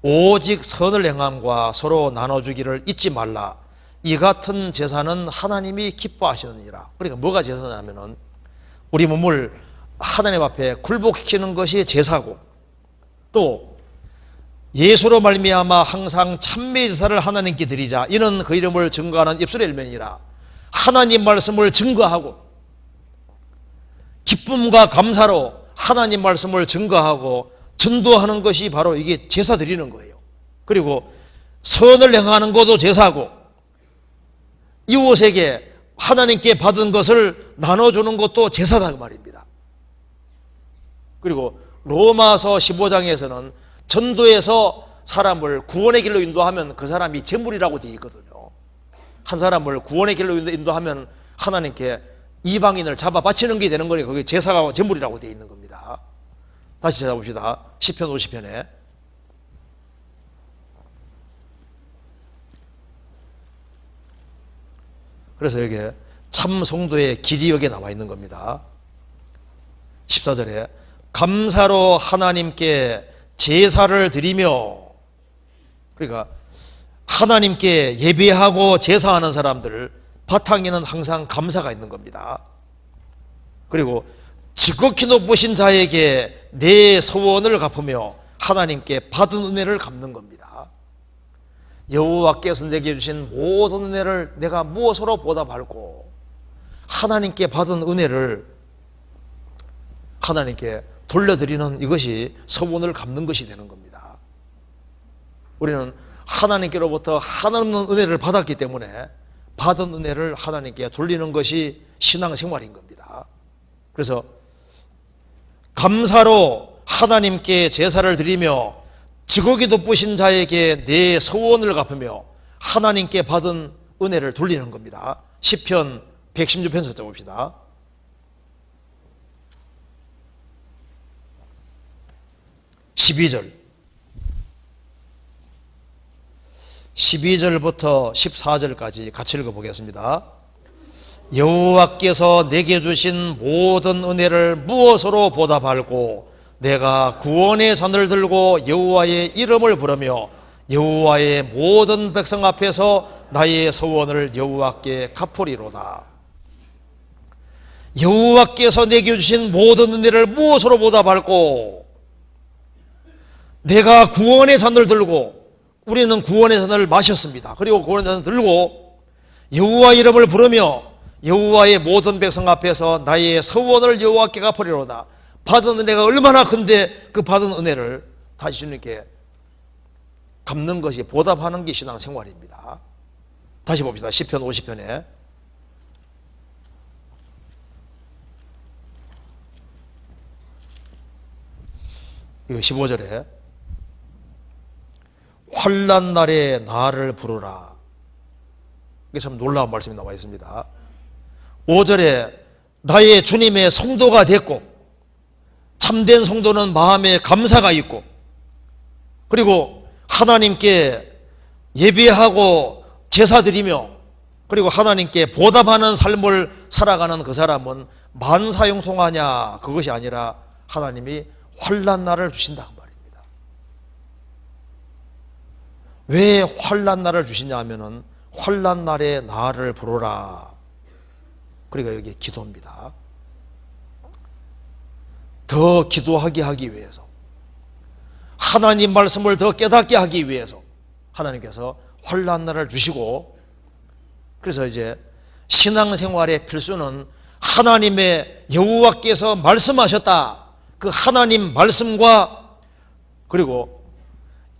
오직 선을 행함과 서로 나눠주기를 잊지 말라. 이 같은 제사는 하나님이 기뻐하시느니라. 그러니까 뭐가 제사냐면은 우리 몸을 하나님 앞에 굴복시키는 것이 제사고, 또 예수로 말미암아 항상 찬미 제사를 하나님께 드리자. 이는 그 이름을 증거하는 입술의 열매니라. 하나님 말씀을 증거하고 기쁨과 감사로 하나님 말씀을 증거하고 전도하는 것이 바로 이게 제사 드리는 거예요. 그리고 선을 행하는 것도 제사고, 이웃에게 하나님께 받은 것을 나눠주는 것도 제사다 그 말입니다. 그리고 로마서 15장에서는 전도에서 사람을 구원의 길로 인도하면 그 사람이 제물이라고 되어 있거든요. 한 사람을 구원의 길로 인도하면 하나님께 이방인을 잡아 바치는 게 되는 거니까 그게 제사가 제물이라고 되어 있는 겁니다. 다시 찾아봅시다. 시편 50편에 그래서 여기에 참 성도의 길이 여기에 나와 있는 겁니다. 14절에 감사로 하나님께 제사를 드리며, 그러니까 하나님께 예배하고 제사하는 사람들 바탕에는 항상 감사가 있는 겁니다. 그리고 지극히 높으신 자에게 내 소원을 갚으며 하나님께 받은 은혜를 갚는 겁니다. 여호와께서 내게 주신 모든 은혜를 내가 무엇으로 보답할고, 하나님께 받은 은혜를 하나님께 돌려드리는 이것이 소원을 갚는 것이 되는 겁니다. 우리는 하나님께로부터 한없는 은혜를 받았기 때문에 받은 은혜를 하나님께 돌리는 것이 신앙생활인 겁니다. 그래서 감사로 하나님께 제사를 드리며 지극히 높으신 자에게 내 소원을 갚으며 하나님께 받은 은혜를 돌리는 겁니다. 시편 116편 찾아봅시다. 12절부터 14절까지 같이 읽어보겠습니다. 여호와께서 내게 주신 모든 은혜를 무엇으로 보답할고, 내가 구원의 잔을 들고 여호와의 이름을 부르며 여호와의 모든 백성 앞에서 나의 소원을 여호와께 갚으리로다. 여호와께서 내게 주신 모든 은혜를 무엇으로 보답할고, 내가 구원의 잔을 들고, 우리는 구원의 잔을 마셨습니다. 그리고 구원의 잔을 들고 여호와 이름을 부르며 여호와의 모든 백성 앞에서 나의 소원을 여호와께 갚으리로다. 받은 은혜가 얼마나 큰데 그 받은 은혜를 다시 주님께 갚는 것이, 보답하는 게 신앙생활입니다. 다시 봅시다. 시편 50편에 이거 15절에 환난 날에 나를 부르라. 이게 참 놀라운 말씀이 나와 있습니다. 5절에 나의 주님의 성도가 됐고, 참된 성도는 마음에 감사가 있고, 그리고 하나님께 예배하고 제사드리며 그리고 하나님께 보답하는 삶을 살아가는 그 사람은 만사형통하냐, 그것이 아니라 하나님이 환난 날을 주신다 그 말입니다. 왜 환난 날을 주시냐 하면은 환난 날에 나를 부르라. 그러니까 여기 기도입니다. 더 기도하게 하기 위해서, 하나님 말씀을 더 깨닫게 하기 위해서 하나님께서 환난 날을 주시고, 그래서 이제 신앙생활의 필수는 하나님의 여호와께서 말씀하셨다, 그 하나님 말씀과, 그리고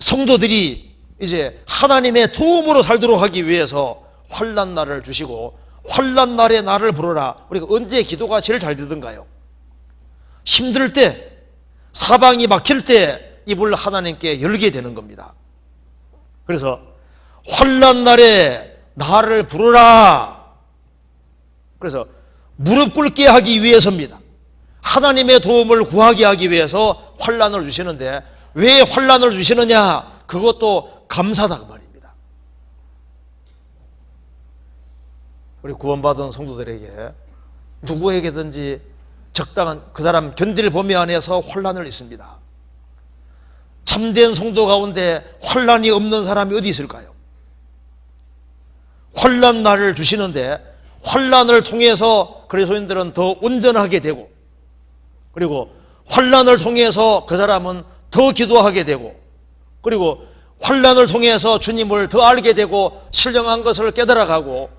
성도들이 이제 하나님의 도움으로 살도록 하기 위해서 환난 날을 주시고, 환난 날에 나를 부르라. 우리가 언제 기도가 제일 잘 되던가요? 힘들 때, 사방이 막힐 때 입을 하나님께 열게 되는 겁니다. 그래서 환난 날에 나를 부르라. 그래서 무릎 꿇게 하기 위해서입니다. 하나님의 도움을 구하게 하기 위해서 환난을 주시는데, 왜 환난을 주시느냐? 그것도 감사다 그 말입니다. 우리 구원받은 성도들에게 누구에게든지 적당한 그 사람 견딜 범위 안에서 환난을 있습니다. 참된 성도 가운데 환난이 없는 사람이 어디 있을까요? 환난 날을 주시는데, 환난을 통해서 그리스도인들은 더 온전하게 되고, 그리고 환난을 통해서 그 사람은 더 기도하게 되고, 그리고 환난을 통해서 주님을 더 알게 되고, 신령한 것을 깨달아가고,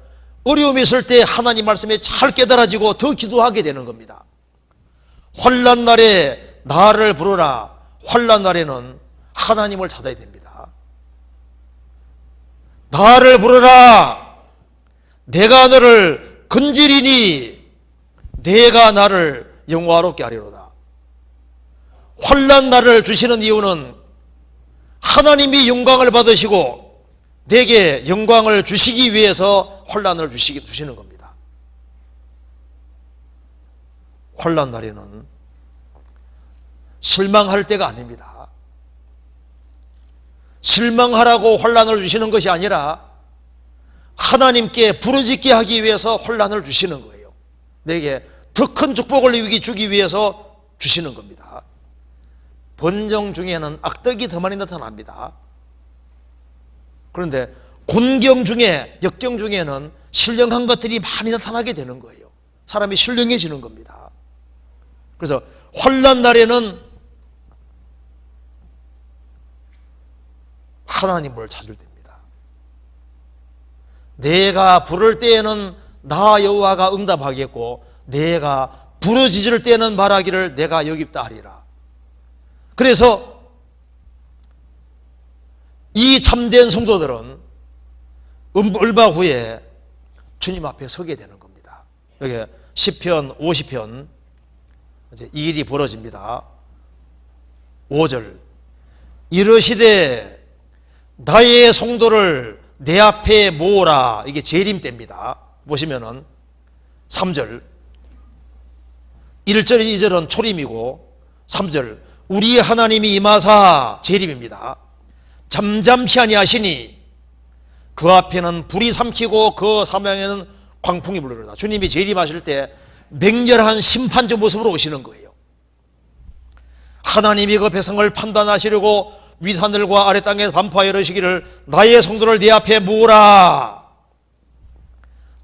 어려움이 있을 때 하나님 말씀에 잘 깨달아지고 더 기도하게 되는 겁니다. 환난 날에 나를 부르라. 환난 날에는 하나님을 찾아야 됩니다. 나를 부르라. 내가 너를 건지리니 내가 나를 영화롭게 하리로다. 환난 날을 주시는 이유는 하나님이 영광을 받으시고 내게 영광을 주시기 위해서 환난을 주시는 겁니다. 환난 날에는 실망할 때가 아닙니다. 실망하라고 환난을 주시는 것이 아니라 하나님께 부르짖게 하기 위해서 환난을 주시는 거예요. 내게 더 큰 축복을 주기 위해서 주시는 겁니다. 번정 중에는 악덕이 더 많이 나타납니다. 그런데 곤경 중에, 역경 중에는 신령한 것들이 많이 나타나게 되는 거예요. 사람이 신령해지는 겁니다. 그래서 환난 날에는 하나님을 찾을 때입니다. 내가 부를 때에는 나 여호와가 응답하겠고, 내가 부르짖을 때는 말하기를 내가 여기 있다 하리라. 그래서 이 참된 성도들은 얼마 후에 주님 앞에 서게 되는 겁니다. 여기 시편 50편 이제 이 일이 벌어집니다. 5절, 이르시되 나의 성도를 내 앞에 모으라. 이게 재림 때입니다. 보시면은 3절, 1절 2절은 초림이고 3절 우리 하나님이 임하사 재림입니다. 잠잠치 아니하시니 그 앞에는 불이 삼키고 그 사방에는 광풍이 불르리로다. 주님이 재림하실 때 맹렬한 심판자 모습으로 오시는 거예요. 하나님이 그 백성을 판단하시려고 윗하늘과 아래 땅에 반포하여 이르시기를 나의 성도를 네 앞에 모으라.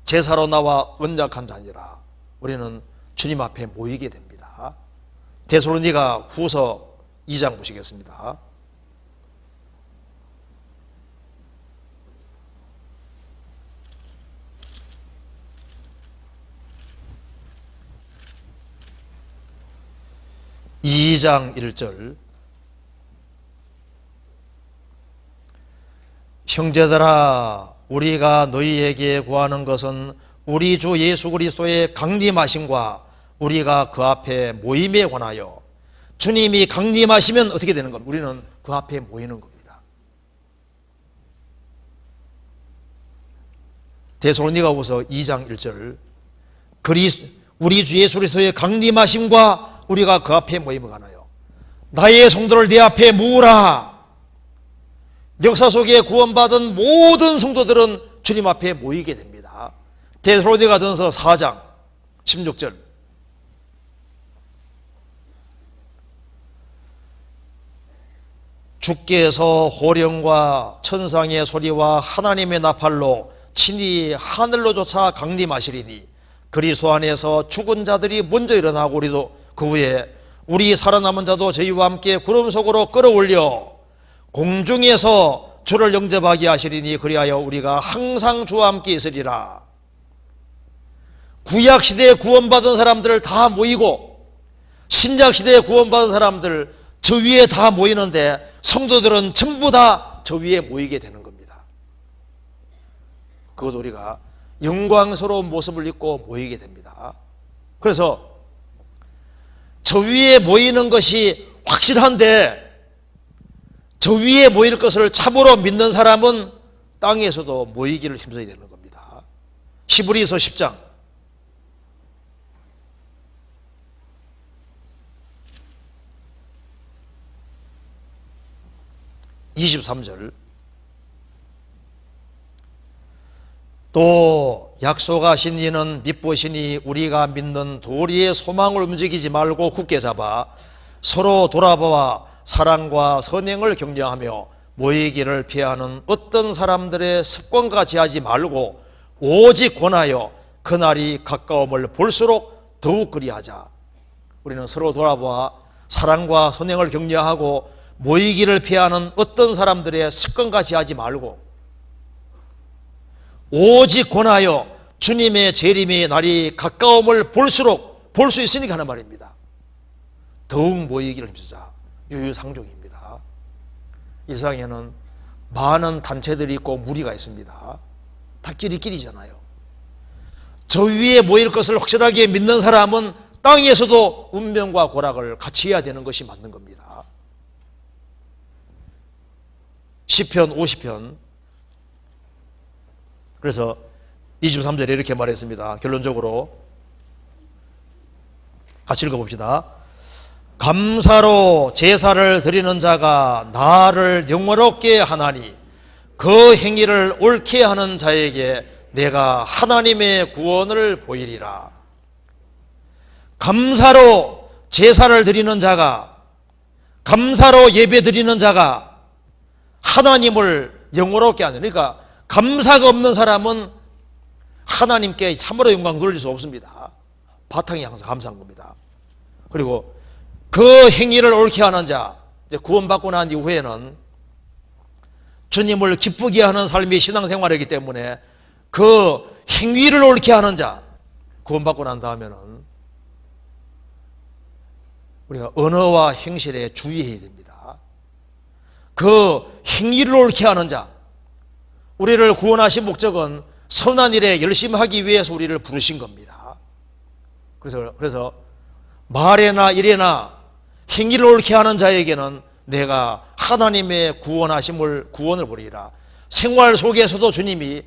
제사로 나와 언약한 자니라. 우리는 주님 앞에 모이게 됩니다. 데살로니가 후서 2장 보시겠습니다. (2장 1절) 형제들아, 우리가 너희에게 구하는 것은 우리 주 예수 그리스도의 강림하심과 우리가 그 앞에 모임에 관하여, 주님이 강림하시면 어떻게 되는 겁니까? 우리는 그 앞에 모이는 겁니다. 데살로니가후서 2장 1절, 우리 주 예수 그리스도의 강림하심과 우리가 그 앞에 모임에 관하여 나의 성도를 내 앞에 모으라. 역사 속에 구원받은 모든 성도들은 주님 앞에 모이게 됩니다. 데살로니가전서 4장 16절, 주께서 호령과 천상의 소리와 하나님의 나팔로 친히 하늘로조차 강림하시리니 그리스도 안에서 죽은 자들이 먼저 일어나고 우리도 그 후에 우리 살아남은 자도 저희와 함께 구름 속으로 끌어올려 공중에서 주를 영접하게 하시리니 그리하여 우리가 항상 주와 함께 있으리라. 구약시대에 구원받은 사람들 다 모이고 신약시대에 구원받은 사람들 저 위에 다 모이는데 성도들은 전부 다 저 위에 모이게 되는 겁니다. 그것 우리가 영광스러운 모습을 입고 모이게 됩니다. 그래서 저 위에 모이는 것이 확실한데 저 위에 모일 것을 참으로 믿는 사람은 땅에서도 모이기를 힘써야 되는 겁니다. 히브리서 10장 23절 또 약속하신 이는 믿보시니 우리가 믿는 도리의 소망을 움직이지 말고 굳게 잡아 서로 돌아보아 사랑과 선행을 격려하며 모이기를 피하는 어떤 사람들의 습관같이 하지 말고 오직 권하여 그날이 가까움을 볼수록 더욱 그리하자. 우리는 서로 돌아보아 사랑과 선행을 격려하고 모이기를 피하는 어떤 사람들의 습관같이 하지 말고 오직 권하여 주님의 재림의 날이 가까움을 볼수록 볼 수 있으니까 하는 말입니다. 더욱 모이기를 힘쓰자. 유유상종입니다. 이 세상에는 많은 단체들이 있고 무리가 있습니다. 다 끼리끼리잖아요. 저 위에 모일 것을 확실하게 믿는 사람은 땅에서도 운명과 고락을 같이 해야 되는 것이 맞는 겁니다. 시편 50편 그래서 23절에 이렇게 말했습니다. 결론적으로 같이 읽어봅시다. 감사로 제사를 드리는 자가 나를 영원롭게 하나니 그 행위를 옳게 하는 자에게 내가 하나님의 구원을 보이리라. 감사로 제사를 드리는 자가 감사로 예배 드리는 자가 하나님을 영원롭게 하는, 그러니까 감사가 없는 사람은 하나님께 참으로 영광 돌릴 수 없습니다. 바탕이 항상 감사한 겁니다. 그리고 그 행위를 옳게 하는 자, 이제 구원받고 난 이후에는 주님을 기쁘게 하는 삶이 신앙생활이기 때문에 그 행위를 옳게 하는 자, 구원받고 난 다음에는 우리가 언어와 행실에 주의해야 됩니다. 그 행위를 옳게 하는 자, 우리를 구원하신 목적은 선한 일에 열심히 하기 위해서 우리를 부르신 겁니다. 그래서 말에나 일에나 행위를 옳게 하는 자에게는 내가 하나님의 구원을 보리라. 생활 속에서도 주님이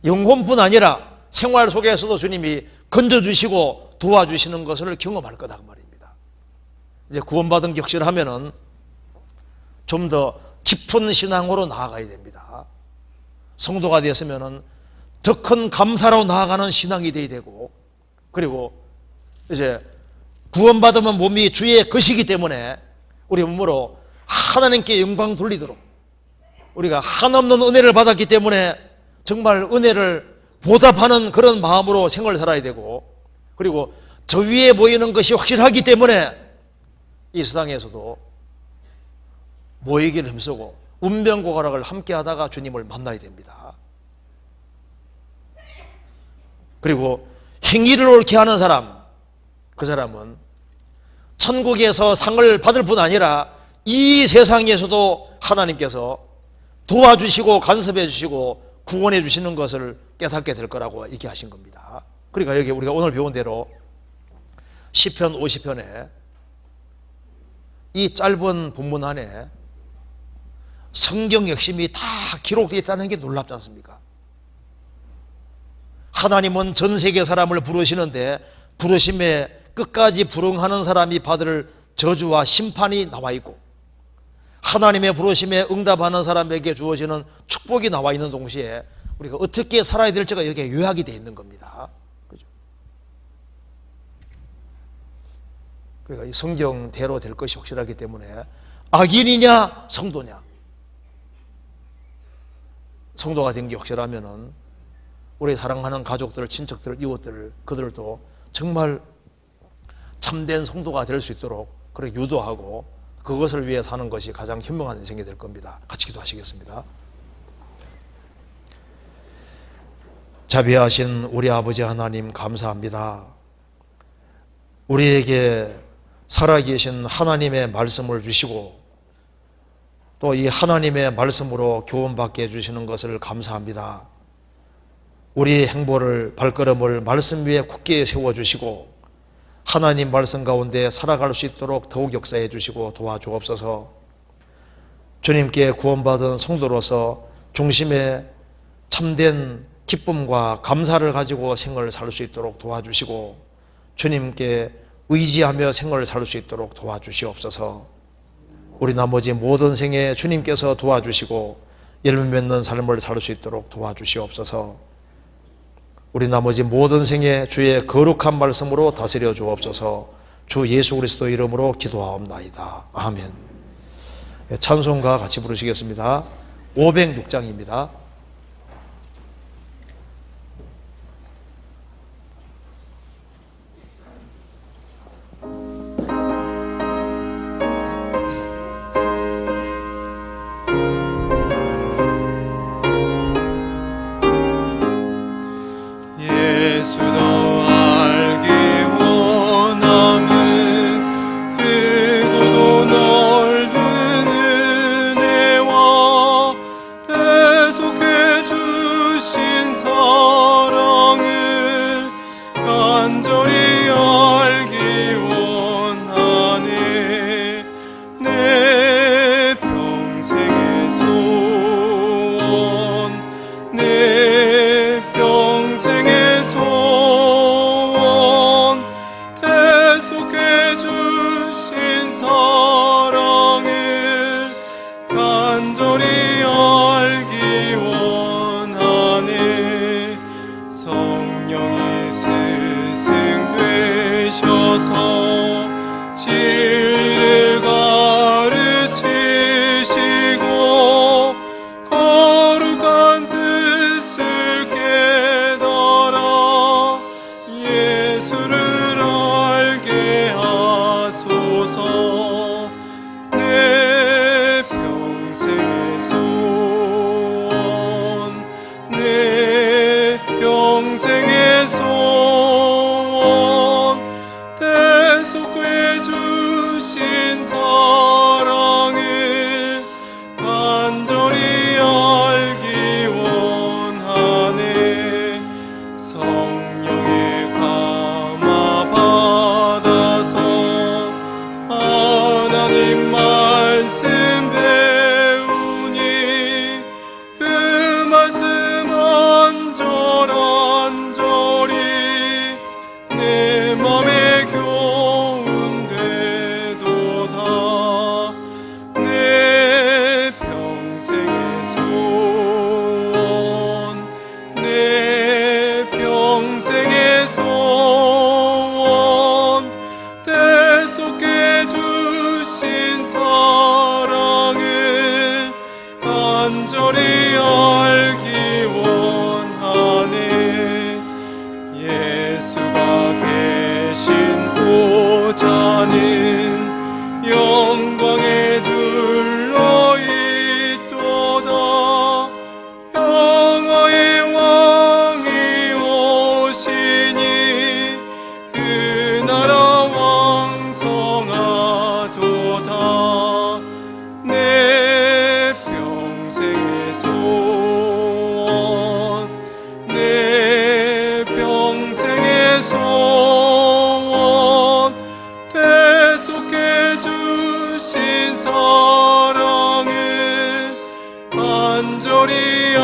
영혼뿐 아니라 생활 속에서도 주님이 건져주시고 도와주시는 것을 경험할 거다 그 말입니다. 이제 구원받은 격실을 하면은 좀 더 깊은 신앙으로 나아가야 됩니다. 성도가 되었으면은 더 큰 감사로 나아가는 신앙이 되어야 되고, 그리고 이제 구원받으면 몸이 주의 것이기 때문에 우리 몸으로 하나님께 영광 돌리도록 우리가 한없는 은혜를 받았기 때문에 정말 은혜를 보답하는 그런 마음으로 생활을 살아야 되고, 그리고 저 위에 모이는 것이 확실하기 때문에 이 세상에서도 모이기를 힘쓰고 운명고가락을 함께 하다가 주님을 만나야 됩니다. 그리고 행위를 옳게 하는 사람, 그 사람은 천국에서 상을 받을 뿐 아니라 이 세상에서도 하나님께서 도와주시고 간섭해 주시고 구원해 주시는 것을 깨닫게 될 거라고 얘기하신 겁니다. 그러니까 여기 우리가 오늘 배운 대로 시편 50편에 이 짧은 본문 안에 성경 핵심이 다 기록되어 있다는 게 놀랍지 않습니까? 하나님은 전 세계 사람을 부르시는데 부르심에 끝까지 불응하는 사람이 받을 저주와 심판이 나와 있고, 하나님의 부르심에 응답하는 사람에게 주어지는 축복이 나와 있는 동시에 우리가 어떻게 살아야 될지가 여기에 요약이 되어 있는 겁니다. 그죠? 그러니까 이 성경대로 될 것이 확실하기 때문에 악인이냐 성도냐, 성도가 된 게 확실하면은 우리 사랑하는 가족들, 친척들, 이웃들, 그들도 정말 참된 성도가 될 수 있도록 그렇게 유도하고 그것을 위해 사는 것이 가장 현명한 인생이 될 겁니다. 같이 기도하시겠습니다. 자비하신 우리 아버지 하나님 감사합니다. 우리에게 살아계신 하나님의 말씀을 주시고 또 이 하나님의 말씀으로 교훈받게 해주시는 것을 감사합니다. 우리의 행보를, 발걸음을 말씀 위에 굳게 세워주시고 하나님 말씀 가운데 살아갈 수 있도록 더욱 역사해 주시고 도와주옵소서. 주님께 구원받은 성도로서 중심에 참된 기쁨과 감사를 가지고 생을 살 수 있도록 도와주시고 주님께 의지하며 생을 살 수 있도록 도와주시옵소서. 우리 나머지 모든 생에 주님께서 도와주시고 열매 맺는 삶을 살 수 있도록 도와주시옵소서. 우리 나머지 모든 생에 주의 거룩한 말씀으로 다스려 주옵소서. 주 예수 그리스도 이름으로 기도하옵나이다. 아멘. 찬송가 같이 부르시겠습니다. 506장입니다. 예수도 알기 원함은 크고도 넓은 은혜와 대속해 주신 사랑을 간절히 알기 원하네. 내 평생의 소원, 내 평생의 소원, 대속해 주신 사랑을 간절히 알기 원하네. 성령이 스승되셔서 진리를 가르치시고 거룩한 뜻을 깨달아 예수를 알게 하소서. 내 평생의 소원, 내 평생의 소원, 대속해 주신 사랑을 간절히 알기 원하네. 성령의 감화 받아서 하나님 말씀 배우니 그 말씀 한절한절이 내 맘에 교훈되도다. 내 평생의 소원, 내 평생의 소원, 대속해 주신 사랑을 간절히 알기 원하네. 예수가 계신 보좌는 영광에 둘러 있도다. 평화의 왕이 오시니 그 나라 왕성하도다. 내 평생의 소원, 내 평생의 소원, 대속해 주신 사랑을 간절히